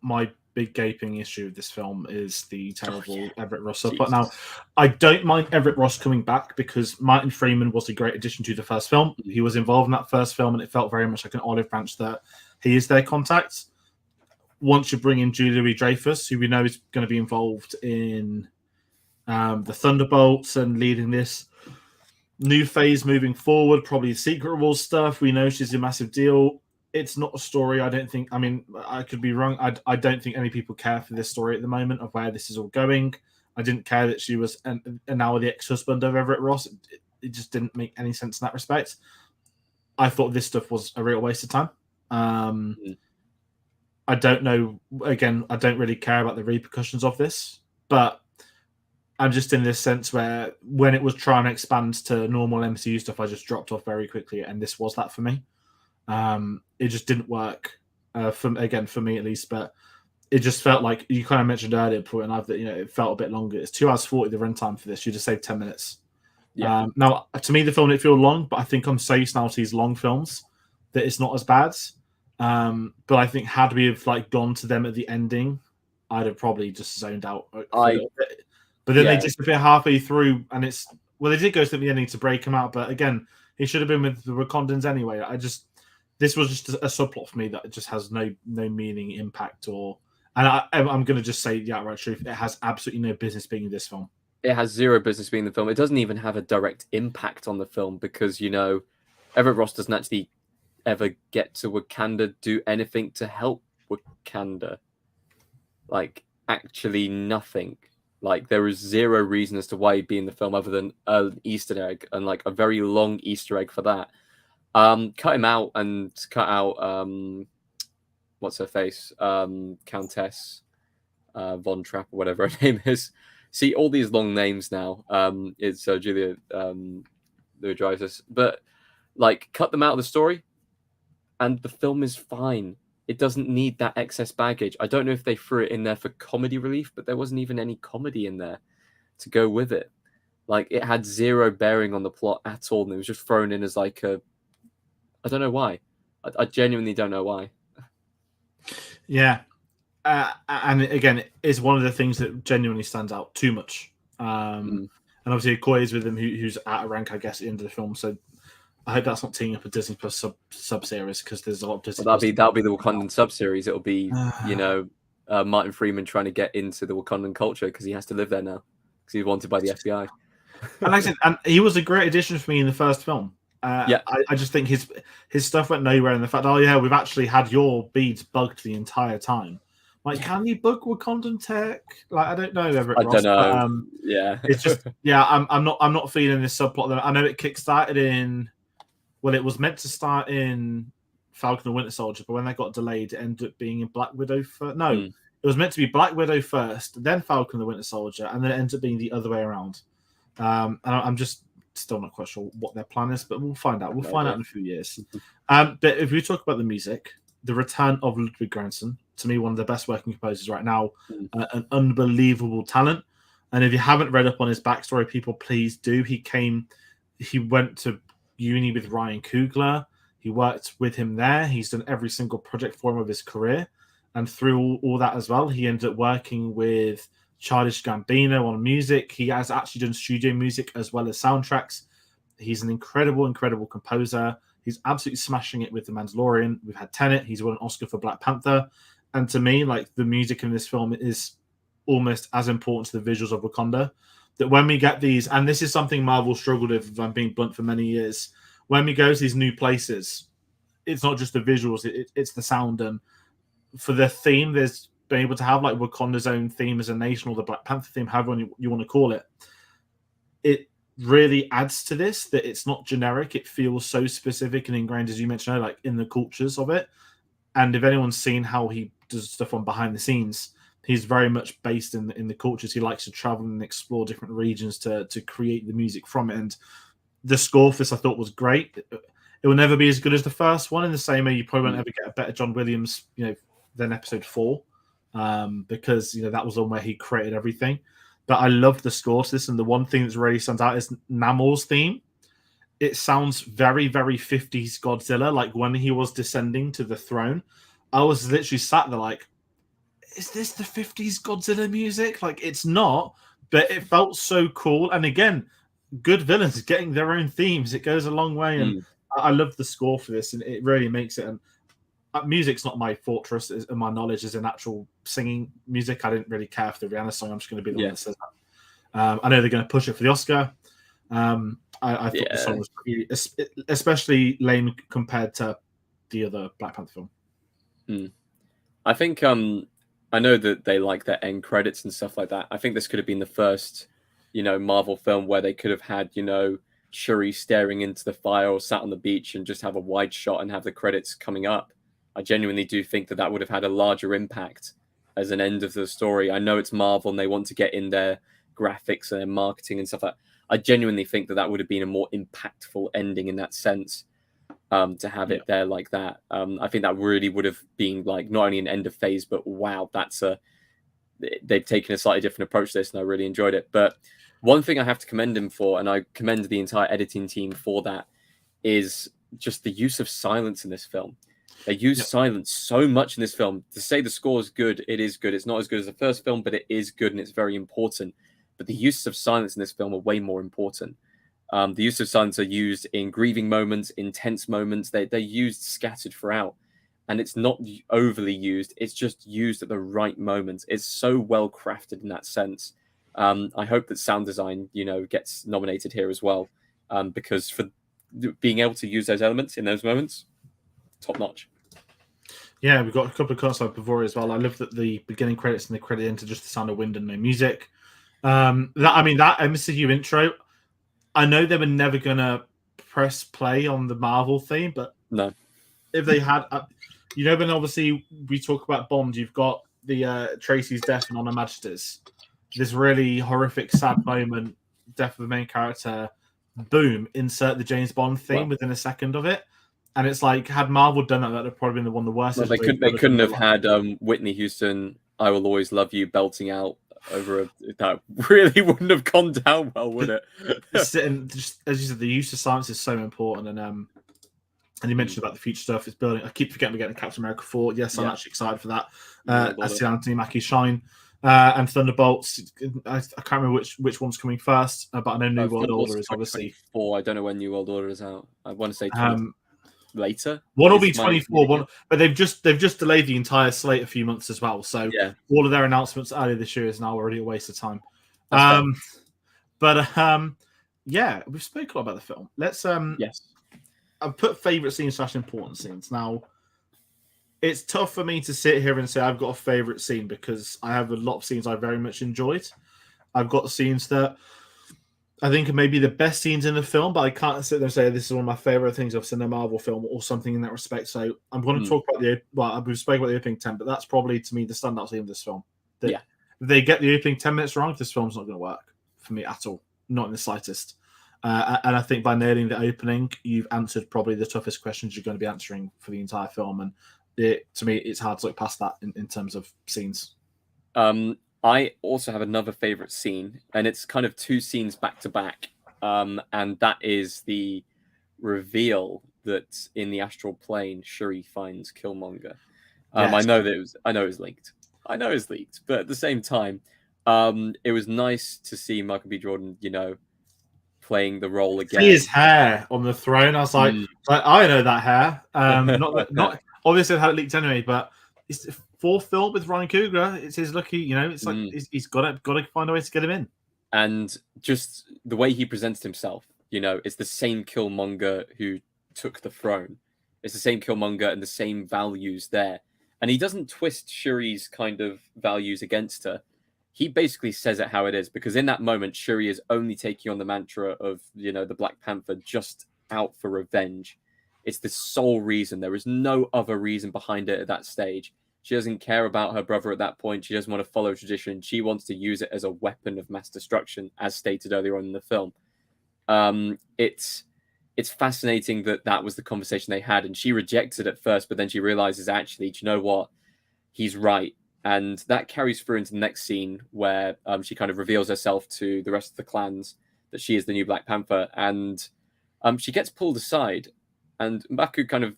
my big gaping issue with this film is the terrible Everett Ross subplot. Now, I don't mind Everett Ross coming back because Martin Freeman was a great addition to the first film. He was involved in that first film, and it felt very much like an olive branch that he is their contact. Once you bring in Julia Louis-Dreyfus, who we know is going to be involved in the Thunderbolts and leading this new phase moving forward, probably Secret Wars stuff. We know she's a massive deal. It's not a story, I don't think. I mean, I could be wrong. I don't think any people care for this story at the moment of where this is all going. I didn't care that she was now the ex-husband of Everett Ross. It just didn't make any sense in that respect. I thought this stuff was a real waste of time. I don't know. Again, I don't really care about the repercussions of this, but I'm just in this sense where when it was trying to expand to normal MCU stuff, I just dropped off very quickly, and this was that for me. It just didn't work for me at least, but it just felt like you kind of mentioned earlier, point out that it felt a bit longer. It's 2 hours 40 the runtime for this. You just saved 10 minutes. Yeah. Now, to me, the film didn't feel long, but I think I'm so used now to these long films that it's not as bad. But I think had we have gone to them at the ending, I'd have probably just zoned out for a little bit. But then they disappear halfway through, and they did go to the ending to break him out. But again, he should have been with the Wakandans anyway. This was just a subplot for me that just has no meaning, impact, and I'm going to just say the outright truth. It has absolutely no business being in this film. It has zero business being in the film. It doesn't even have a direct impact on the film because, Everett Ross doesn't actually ever get to Wakanda, do anything to help Wakanda. Actually nothing. There is zero reason as to why he'd be in the film other than an Easter egg, and a very long Easter egg for that. Cut him out and cut out what's her face? Countess Von Trapp or whatever her name is. See, all these long names now. It's Julia Louis-Dreyfus. But cut them out of the story, and the film is fine. It doesn't need that excess baggage. I don't know if they threw it in there for comedy relief, but there wasn't even any comedy in there to go with it. It had zero bearing on the plot at all, and it was just thrown in as I don't know why. I genuinely don't know why. Yeah. And again, it's one of the things that genuinely stands out too much. And obviously, Okoye is with him, who's out of rank, I guess, at the end of the film. So I hope that's not teaming up a Disney Plus sub series because there's a lot of Disney. That'll be the Wakandan sub series. It'll be Martin Freeman trying to get into the Wakandan culture because he has to live there now because he's wanted by the FBI. And like I said, and he was a great addition for me in the first film. I just think his stuff went nowhere, and the fact, we've actually had your beads bugged the entire time. Can you bug Wakandan tech? I don't know, Everett Ross. I don't know. It's just I'm not feeling this subplot. I know it kickstarted in. Well, it was meant to start in Falcon and Winter Soldier, but when they got delayed, it ended up being in Black Widow first. No, it was meant to be Black Widow first, then Falcon and the Winter Soldier, and then it ended up being the other way around. And I'm just still not quite sure what their plan is, but we'll find out. We'll find out in a few years. But if we talk about the music, the return of Ludwig Goransson, to me, one of the best working composers right now, an unbelievable talent. And if you haven't read up on his backstory, people, please do. He went to uni with Ryan Coogler. He worked with him there. He's done every single project for him of his career. And through all that as well, he ended up working with Childish Gambino on music. He has actually done studio music as well as soundtracks. He's an incredible composer. He's absolutely smashing it with The Mandalorian. We've had Tenet. He's won an Oscar for Black Panther. And to me, the music in this film is almost as important to the visuals of Wakanda. That when we get these, and this is something Marvel struggled with, if I'm being blunt, for many years, when we go to these new places, it's not just the visuals, it's the sound. And for the theme, there's been able to have Wakanda's own theme as a nation, or the Black Panther theme, however you want to call it. really adds to this, that it's not generic. It feels so specific and ingrained, as you mentioned, like in the cultures of it. And if anyone's seen how he does stuff on behind the scenes, he's very much based in the cultures. He likes to travel and explore different regions to create the music from it. And the score for this, I thought, was great. It will never be as good as the first one, in the same way you probably won't ever get a better John Williams, than episode 4, because that was the one where he created everything. But I love the score to this, and the one thing that's really stands out is Namor's theme. It sounds very, very 50s Godzilla, like when he was descending to the throne. I was literally sat there like, is this the 50s Godzilla music? Like, it's not, but it felt so cool. And again, good villains getting their own themes. It goes a long way. And I love the score for this, and it really makes it. And music's not my fortress, and my knowledge is in actual singing music. I didn't really care for the Rihanna song. I'm just going to be the one that says that. I know they're going to push it for the Oscar. I thought the song was pretty, especially lame compared to the other Black Panther film. I think I know that they like their end credits and stuff like that. I think this could have been the first, Marvel film where they could have had, Shuri staring into the fire or sat on the beach and just have a wide shot and have the credits coming up. I genuinely do think that would have had a larger impact as an end of the story. I know it's Marvel and they want to get in their graphics and their marketing and stuff like that. I genuinely think that would have been a more impactful ending in that sense, to have it there like that. I think that really would have been like not only an end of phase, but wow, they've taken a slightly different approach to this, and I really enjoyed it. But one thing I have to commend him for, and I commend the entire editing team for that, is just the use of silence in this film. They use silence so much in this film. To say the score is good, it is good. It's not as good as the first film, but it is good and it's very important. But the use of silence in this film are way more important. The use of silence are used in grieving moments, intense moments. They're used scattered throughout. And it's not overly used. It's just used at the right moments. It's so well crafted in that sense. I hope that sound design, gets nominated here as well. Because for being able to use those elements in those moments, top notch. Yeah, we've got a couple of cuts like before as well. I love that the beginning credits and the credit into just the sound of wind and no music. That MCU intro, I know they were never gonna press play on the Marvel theme, but no, if they had, when obviously we talk about Bond, you've got the Tracy's death and Honor Majesty's, this really horrific, sad moment, death of the main character. Boom! Insert the James Bond theme within a second of it, and it's like, had Marvel done that, that'd have probably been the one of the worst. Well, they couldn't have had Whitney Houston, "I Will Always Love You" belting out over that really wouldn't have gone down well, would it? And just, as you said, the use of silence is so important, and you mentioned about the future stuff. It's building. I keep forgetting we're getting Captain America 4. Yes, I'm actually excited for that. I've seen Anthony Mackie shine, and Thunderbolts. I can't remember which one's coming first, but I know New World Order is obviously 4. I don't know when New World Order is out. I want to say later. One will be 24, but they've just delayed the entire slate a few months as well. So all of their announcements earlier this year is now already a waste of time. We've spoken a lot about the film. Let's I've put favorite scenes / important scenes. Now, it's tough for me to sit here and say I've got a favorite scene, because I have a lot of scenes I very much enjoyed. I've got scenes that I think are maybe the best scenes in the film, but I can't sit there and say this is one of my favorite things I've seen in a Marvel film or something in that respect. So I'm going to talk about we've spoken about the opening 10, but that's probably to me the standout scene of this film. If they get the opening 10 minutes wrong, this film's not going to work for me at all, not in the slightest. And I think by nailing the opening, you've answered probably the toughest questions you're going to be answering for the entire film. And to me, it's hard to look past that in terms of scenes. I also have another favorite scene, and it's kind of 2 scenes back to back. And that is the reveal that in the astral plane, Shuri finds Killmonger. I know it was leaked. But at the same time, it was nice to see Michael B. Jordan, playing the role again. See his hair on the throne. I was like, I know that hair. Not obviously I had it leaked anyway, but it's the 4th film with Ryan Coogler. It's his lucky, it's like he's got to find a way to get him in. And just the way he presents himself, it's the same Killmonger who took the throne. It's the same Killmonger and the same values there. And he doesn't twist Shuri's kind of values against her. he basically says it how it is, because in that moment, Shuri is only taking on the mantra of, the Black Panther just out for revenge. It's the sole reason. There is no other reason behind it at that stage. She doesn't care about her brother at that point. She doesn't want to follow tradition. She wants to use it as a weapon of mass destruction, as stated earlier on in the film. It's fascinating that was the conversation they had, and she rejected it at first, but then she realizes, actually, do you know what? He's right. And that carries through into the next scene where she kind of reveals herself to the rest of the clans that she is the new Black Panther, and she gets pulled aside, and M'Baku kind of,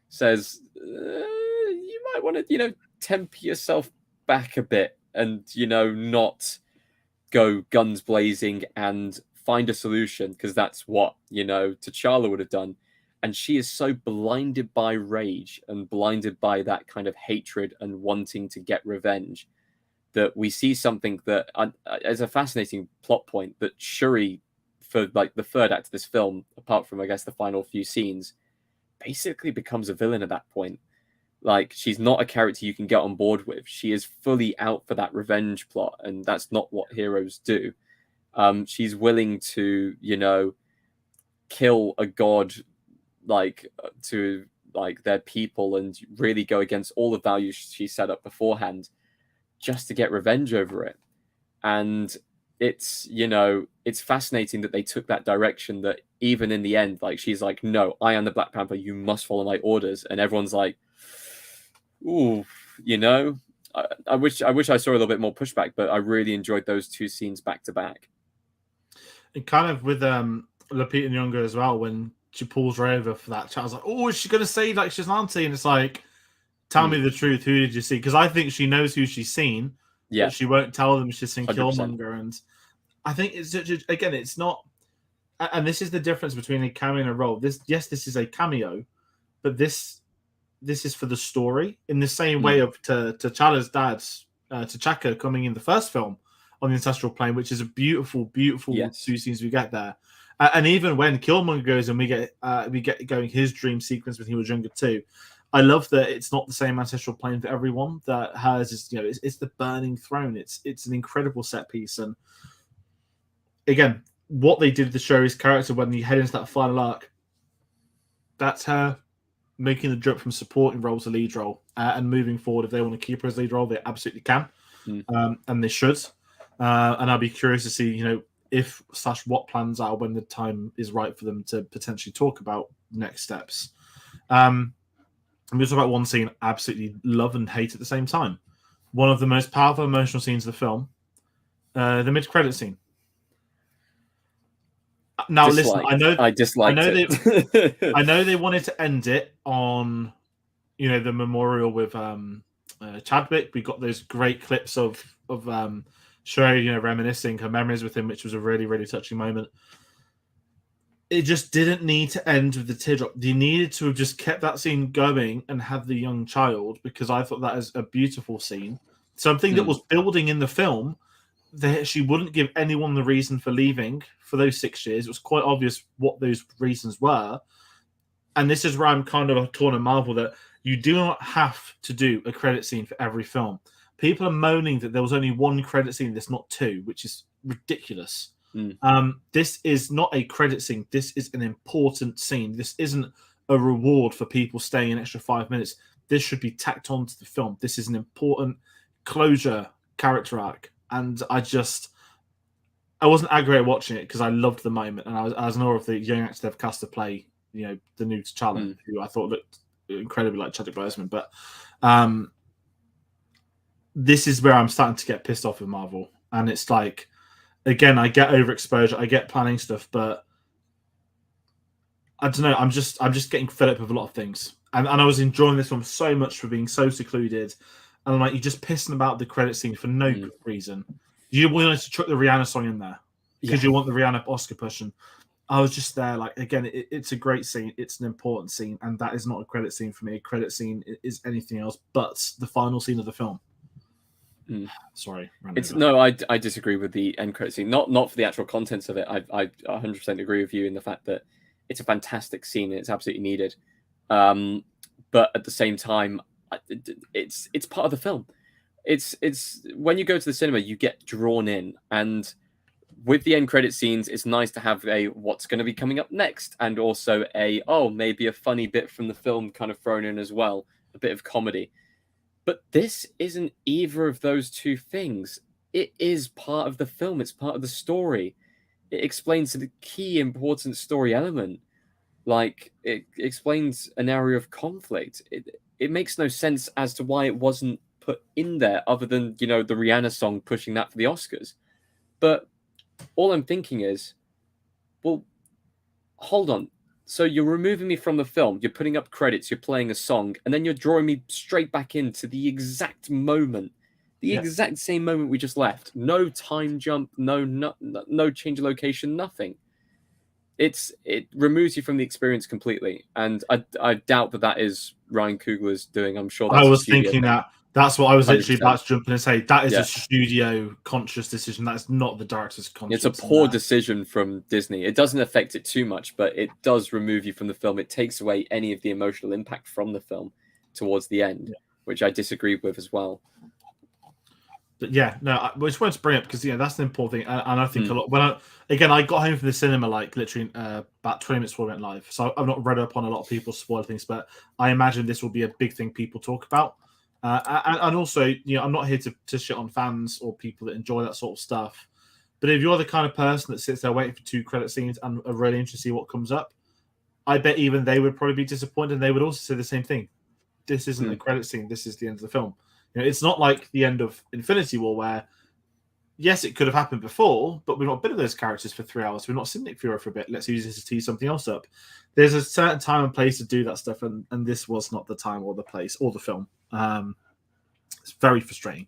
says, you might want to, temper yourself back a bit and, not go guns blazing and find a solution, because that's what, T'Challa would have done. And she is so blinded by rage and blinded by that kind of hatred and wanting to get revenge that we see something that is a fascinating plot point, that Shuri, for like the third act of this film, apart from, I guess, the final few scenes, basically becomes a villain at that point. Like, she's not a character you can get on board with. She is fully out for that revenge plot, and that's not what heroes do. She's willing to, kill a god to their people and really go against all the values she set up beforehand just to get revenge over it. And it's fascinating that they took that direction, that even in the end, she's like, no, I am the Black Panther, you must follow my orders. And everyone's like, ooh, I wish I saw a little bit more pushback, but I really enjoyed those two scenes back to back. And kind of with Lupita Nyong'o as well, when she pulls her over for that chat, I was like, oh, is she going to say she's an auntie? And it's like, tell me the truth. Who did you see? Because I think she knows who she's seen. Yeah. But she won't tell them she's seen 100%. Killmonger. And I think again, it's not. And this is the difference between a cameo and a role. This is a cameo, but this is for the story. In the same way of T'Challa's dad, T'Chaka, coming in the first film on the ancestral plane, which is a beautiful, beautiful two scenes we get there. And even when Killmonger goes and we get going his dream sequence when he was younger too, I love that it's not the same ancestral plane for everyone. That hers is, it's the burning throne. It's an incredible set piece. And again, what they did with the Shuri's character when you head into that final arc, that's her making the jump from supporting role to lead role, and moving forward. If they want to keep her as lead role, they absolutely can, and they should. And I'll be curious to see, if / what plans are when the time is right for them to potentially talk about next steps. I'm going to talk about one scene I absolutely love and hate at the same time. One of the most powerful emotional scenes of the film, the mid-credit scene. Now, listen, I disliked it. I know they wanted to end it on, the memorial with Chadwick. We got those great clips of Shuri, reminiscing her memories with him, which was a really, really touching moment. It just didn't need to end with the teardrop. You needed to have just kept that scene going and have the young child, because I thought that is a beautiful scene. Something that was building in the film, that she wouldn't give anyone the reason for leaving for those 6 years. It was quite obvious what those reasons were. And this is where I'm kind of torn on Marvel, that you do not have to do a credit scene for every film. People are moaning that there was only one credit scene, there's not two, which is ridiculous. This is not a credit scene. This is an important scene. This isn't a reward for people staying an extra 5 minutes. This should be tacked onto the film. This is an important closure character arc. And I wasn't aggravated watching it, because I loved the moment, and I was in awe of the young actor they've cast to play, the new T'Challa, who I thought looked incredibly like Chadwick Boseman. But this is where I'm starting to get pissed off with Marvel, and it's like, again, I get overexposure, I get planning stuff, but I don't know. I'm just getting fed up with a lot of things, and I was enjoying this one so much for being so secluded. And I'm like, you're just pissing about the credit scene for no reason. You wanted to chuck the Rihanna song in there because you want the Rihanna Oscar push. And I was just there, again, it's a great scene. It's an important scene. And that is not a credit scene for me. A credit scene is anything else but the final scene of the film. Sorry. I disagree with the end credit scene. Not for the actual contents of it. I 100% agree with you in the fact that it's a fantastic scene and it's absolutely needed. But at the same time, it's part of the film. it's when you go to the cinema, you get drawn in, and with the end credit scenes, it's nice to have a what's going to be coming up next, and also maybe a funny bit from the film kind of thrown in as well, a bit of comedy. But this isn't either of those two things. It is part of the film. It's part of the story. It explains the key important story element. Like, it explains an area of conflict. It makes no sense as to why it wasn't put in there, other than, the Rihanna song pushing that for the Oscars. But all I'm thinking is, well, hold on. So you're removing me from the film, you're putting up credits, you're playing a song, and then you're drawing me straight back into the exact moment, the Yeah. exact same moment we just left. No time jump, no change of location, nothing. It removes you from the experience completely, and I doubt that is Ryan Coogler's doing. I'm sure I that's a was studio thinking thing. that. That's what I was literally 100%. about to jump in and say. That is Yeah. a studio conscious decision. That's not the director's conscious. It's a poor decision from Disney. It doesn't affect it too much, but it does remove you from the film. It takes away any of the emotional impact from the film towards the end, which I disagree with as well. But yeah, no, I just wanted to bring up because that's an important thing, and I think a lot. When I got home from the cinema like literally about 20 minutes before we went live, so I've not read up on a lot of people's spoiler things, but I imagine this will be a big thing people talk about. And also, I'm not here to shit on fans or people that enjoy that sort of stuff. But if you're the kind of person that sits there waiting for 2 credit scenes and are really interested to see what comes up, I bet even they would probably be disappointed. And they would also say the same thing. This isn't a credit scene. This is the end of the film. It's not like the end of Infinity War where, yes, it could have happened before, but we've not been with those characters for 3 hours. We've not seen Nick Fury for a bit. Let's use this to tee something else up. There's a certain time and place to do that stuff, and this was not the time or the place or the film. It's very frustrating.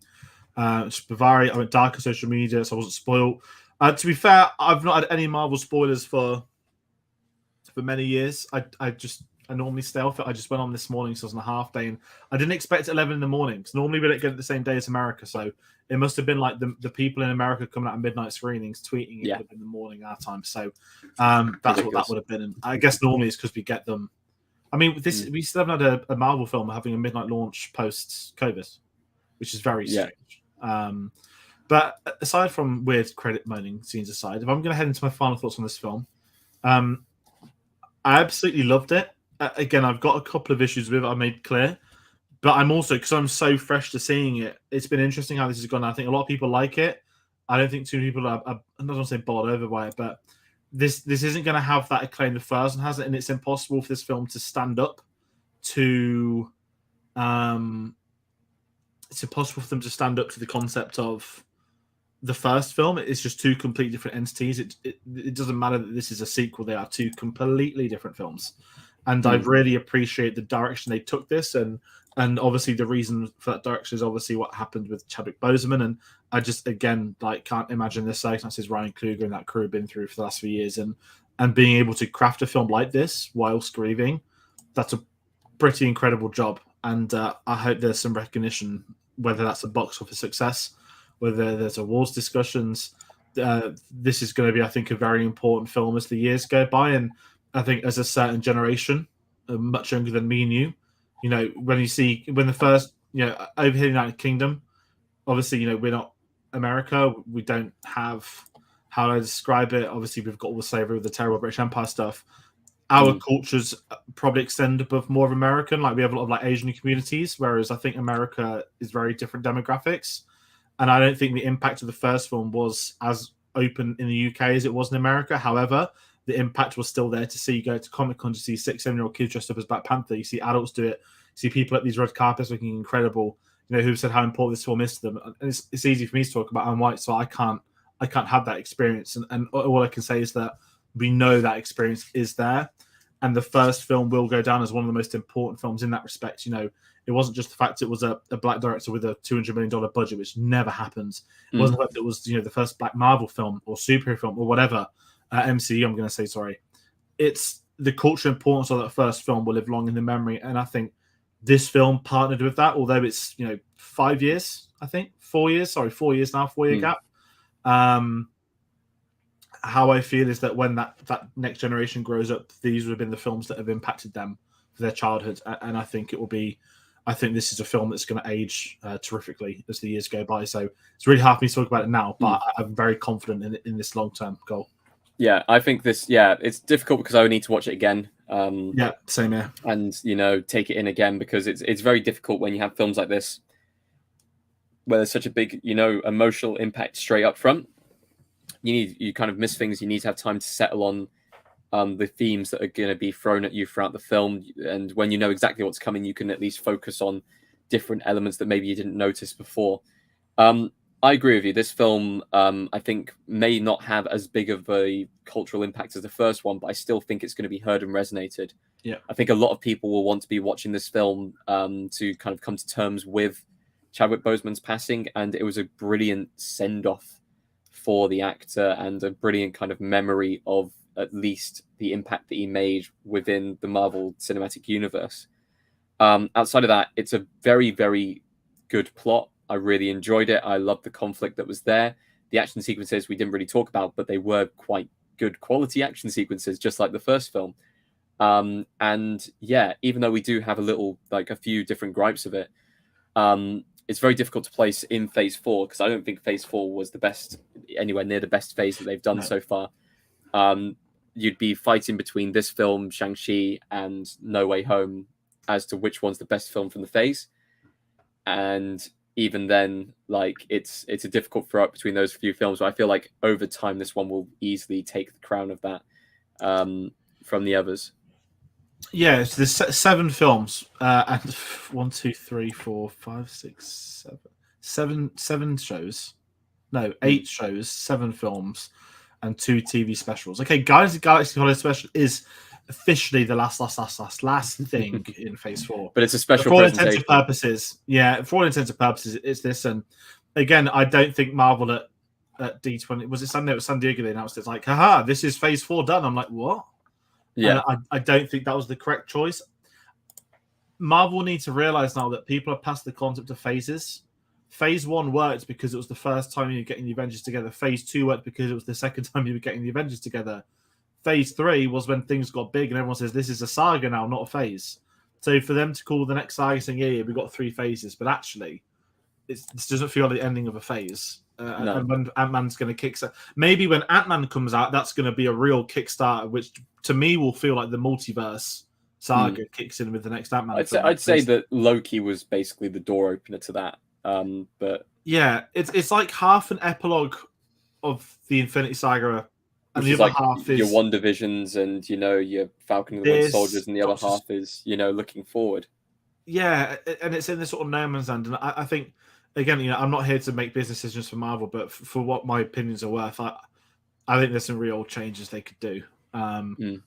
Bavaria, I went dark on social media, so I wasn't spoiled. To be fair, I've not had any Marvel spoilers for many years. I normally stay off it. I just went on this morning, so it was on a half day, and I didn't expect 11 in the morning because normally we don't get it the same day as America. So it must have been like the people in America coming out of midnight screenings tweeting it in the morning our time. So that's what that would have been. And I guess normally it's because we get them. I mean, we still haven't had a Marvel film having a midnight launch post COVID, which is very strange. But aside from weird credit moaning scenes aside, if I'm going to head into my final thoughts on this film, I absolutely loved it. Again, I've got a couple of issues with it I made clear, but I'm also, because I'm so fresh to seeing it, it's been interesting how this has gone. I think a lot of people like it. I don't think too many people are I'm not going to say bowled over by it, but this isn't going to have that acclaim the first one has it, and it's impossible for this film to stand up to it's impossible for them to stand up to the concept of the first film. It's just 2 completely different entities. It doesn't matter that this is a sequel. They are 2 completely different films. And I really appreciate the direction they took this, and obviously the reason for that direction is obviously what happened with Chadwick Boseman. And I just again can't imagine the circumstances Ryan Coogler and that crew have been through for the last few years, and being able to craft a film like this whilst grieving, that's a pretty incredible job. And I hope there's some recognition, whether that's a box office success, whether there's awards discussions. This is going to be, I think, a very important film as the years go by. And I think as a certain generation, much younger than me and you, when the first, over here in the United Kingdom, obviously, we're not America. We don't have, how do I describe it? Obviously, we've got all the slavery with the terrible British Empire stuff. Our cultures probably extend above more of American. Like we have a lot of Asian communities, whereas I think America is very different demographics. And I don't think the impact of the first film was as open in the UK as it was in America. However, the impact was still there to see. You go to Comic-Con to see 6, 7-year-old kids dressed up as Black Panther. You see adults do it. You see people at these red carpets looking incredible, who've said how important this film is to them. And it's easy for me to talk about. I'm white, so I can't have that experience. And all I can say is that we know that experience is there. And the first film will go down as one of the most important films in that respect. It wasn't just the fact it was a black director with a $200 million budget, which never happens. It wasn't the fact it was the first black Marvel film or superhero film or whatever, MCU, I'm going to say, sorry. It's the cultural importance of that first film will live long in the memory. And I think this film partnered with that, although it's, 5 years, I think, 4 years, sorry, 4 years now, 4-year gap. How I feel is that when that next generation grows up, these would have been the films that have impacted them for their childhood. And I think it will be, I think this is a film that's going to age terrifically as the years go by. So it's really hard for me to talk about it now, but I'm very confident in this long-term goal. Yeah, I think this. Yeah, it's difficult because I need to watch it again. Yeah, same here. And take it in again, because it's very difficult when you have films like this where there's such a big emotional impact straight up front. You kind of miss things. You need to have time to settle on the themes that are going to be thrown at you throughout the film, and when you know exactly what's coming, you can at least focus on different elements that maybe you didn't notice before. I agree with you. This film, I think, may not have as big of a cultural impact as the first one, but I still think it's going to be heard and resonated. Yeah, I think a lot of people will want to be watching this film to kind of come to terms with Chadwick Boseman's passing, and it was a brilliant send-off for the actor and a brilliant kind of memory of at least the impact that he made within the Marvel Cinematic Universe. Outside of that, it's a very, very good plot. I really enjoyed it. I loved the conflict that was there. The action sequences we didn't really talk about, but they were quite good quality action sequences, just like the first film. And yeah, even though we do have a few different gripes of it, it's very difficult to place in Phase 4, because I don't think Phase 4 was anywhere near the best phase that they've done so far. You'd be fighting between this film, Shang-Chi, and No Way Home as to which one's the best film from the phase. And even then, it's a difficult throw up between those few films. But I feel like over time, this one will easily take the crown of that from the others. Yeah, so there's 7 films, and 1, 2, 3, 4, 5, 6, 7 shows. No, 8 shows, 7 films, and 2 TV specials. Okay, Guardians of the Galaxy Holiday Special is officially the last thing in Phase 4. But it's a special for all presentation. intents and purposes. Yeah, for all intents and purposes, it's this. And again, I don't think Marvel at D20 was it Sunday? It was San Diego. They announced it's like, haha, this is Phase 4 done. I'm like, what? Yeah, I don't think that was the correct choice. Marvel needs to realize now that people are past the concept of phases. Phase 1 worked because it was the first time you were getting the Avengers together. Phase 2 worked because it was the second time you were getting the Avengers together. Phase 3 was when things got big and everyone says, this is a saga now, not a phase. So for them to call the next saga saying, yeah, we've got 3 phases, but actually, this doesn't feel like the ending of a phase. No. And when Ant-Man's going to kickstart, maybe when Ant-Man comes out, that's going to be a real Kickstarter, which to me will feel like the multiverse saga kicks in with the next Ant-Man. I'd say that Loki was basically the door opener to that. But yeah, it's like half an epilogue of the Infinity Saga, and the other half is your WandaVisions and your Falcon and the Winter Soldiers, and the other half is looking forward. Yeah, and it's in this sort of no man's land, and I think. Again, I'm not here to make business decisions for Marvel, but for what my opinions are worth, I think there's some real changes they could do. And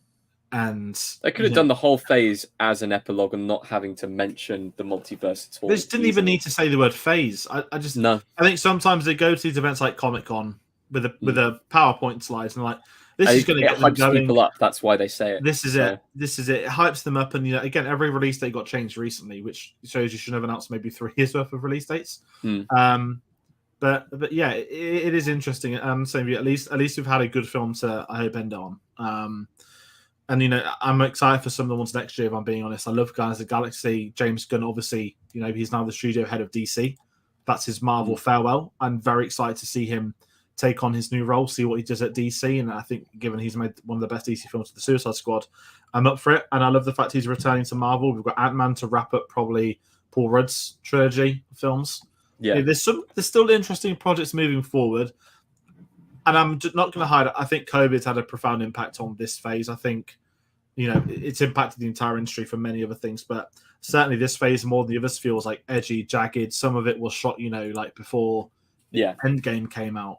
they could have done the whole phase as an epilogue and not having to mention the multiverse at all. They just didn't even need to say the word phase. I think sometimes they go to these events like Comic-Con with a PowerPoint slides and like, this is going to get them going. People up. That's why they say it. This is it. It hypes them up, and again, every release date got changed recently, which shows you should have announced maybe 3 years worth of release dates. But yeah, it is interesting. Saying at least we've had a good film to I hope end on. And I'm excited for some of the ones next year. If I'm being honest, I love Guardians of the Galaxy. James Gunn, obviously, he's now the studio head of DC. That's his Marvel farewell. I'm very excited to see him take on his new role, see what he does at DC, and I think given he's made one of the best DC films, The Suicide Squad, I'm up for it, and I love the fact he's returning to Marvel. We've got Ant-Man to wrap up probably Paul Rudd's trilogy of films. Yeah, there's still interesting projects moving forward, and I'm not going to hide it. I think COVID's had a profound impact on this phase. I think it's impacted the entire industry for many other things, but certainly this phase more than the others feels like edgy, jagged. Some of it was shot like before Endgame came out.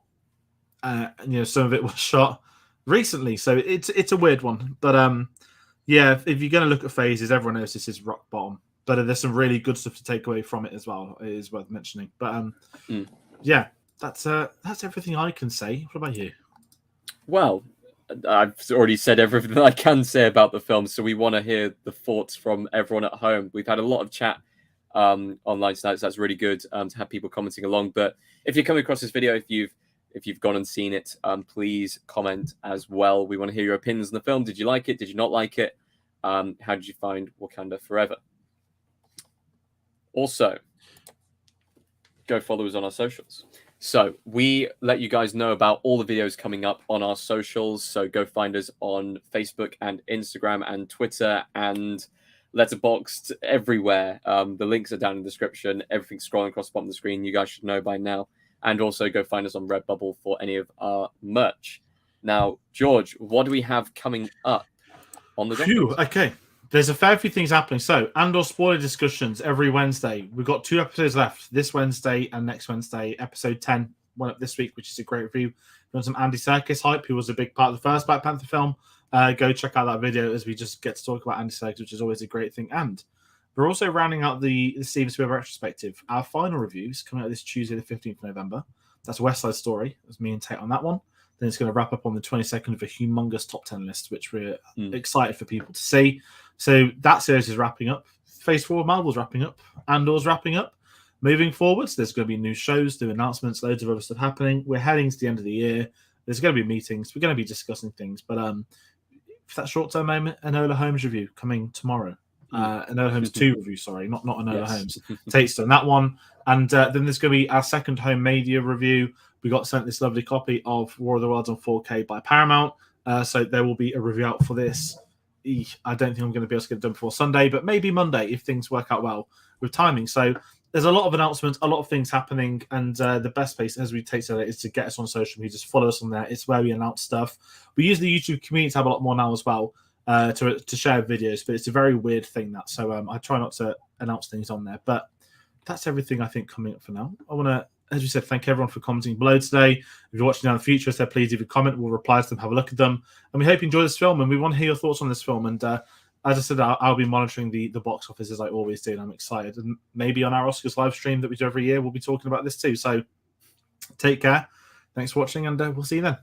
Some of it was shot recently, so it's a weird one. But if you're going to look at phases, everyone knows this is rock bottom. But there's some really good stuff to take away from it as well. It is worth mentioning. But that's everything I can say. What about you? Well, I've already said everything that I can say about the film, so we want to hear the thoughts from everyone at home. We've had a lot of chat online tonight, so that's really good to have people commenting along. But if you're coming across this video, if you've gone and seen it, please comment as well. We want to hear your opinions on the film. Did you like it? Did you not like it? How did you find Wakanda Forever? Also, go follow us on our socials. So we let you guys know about all the videos coming up on our socials. So go find us on Facebook and Instagram and Twitter and Letterboxd, everywhere. The links are down in the description. Everything's scrolling across the bottom of the screen. You guys should know by now. And also go find us on Redbubble for any of our merch. Now, George, what do we have coming up on the docket? Okay. There's a fair few things happening. So, Andor spoiler discussions every Wednesday. We've got 2 episodes left this Wednesday and next Wednesday. Episode 10 went up this week, which is a great review. Got some Andy Serkis hype, who was a big part of the first Black Panther film. Go check out that video as we just get to talk about Andy Serkis, which is always a great thing. And we're also rounding out the Steven Spielberg retrospective. Our final reviews coming out this Tuesday, the 15th of November. That's West Side Story. That's me and Tayte on that one. Then it's going to wrap up on the 22nd of a humongous top 10 list, which we're excited for people to see. So that series is wrapping up. Phase 4 of Marvel's wrapping up. Andor's wrapping up. Moving forwards, there's going to be new shows, new announcements, loads of other stuff happening. We're heading to the end of the year. There's going to be meetings. We're going to be discussing things. But for that short-term moment, Enola Holmes review coming tomorrow. Enola Holmes 2 review, sorry, not Enola Holmes. Tate's done that one. And then there's going to be our second home media review. We got sent this lovely copy of War of the Worlds on 4K by Paramount. So there will be a review out for this. I don't think I'm going to be able to get it done before Sunday, but maybe Monday if things work out well with timing. So there's a lot of announcements, a lot of things happening, and the best place, as we said it, is to get us on social media. Just follow us on there. It's where we announce stuff. We use the YouTube community tab a lot more now as well to share videos, but it's a very weird thing that. So I try not to announce things on there. But that's everything I think coming up for now. I want to, as we said, thank everyone for commenting below today. If you're watching down in the future, so please leave a comment. We'll reply to them, have a look at them. And we hope you enjoy this film, and we want to hear your thoughts on this film. And as I said, I'll be monitoring the box office as I always do, and I'm excited. And maybe on our Oscars live stream that we do every year, we'll be talking about this too. So take care. Thanks for watching, and we'll see you then.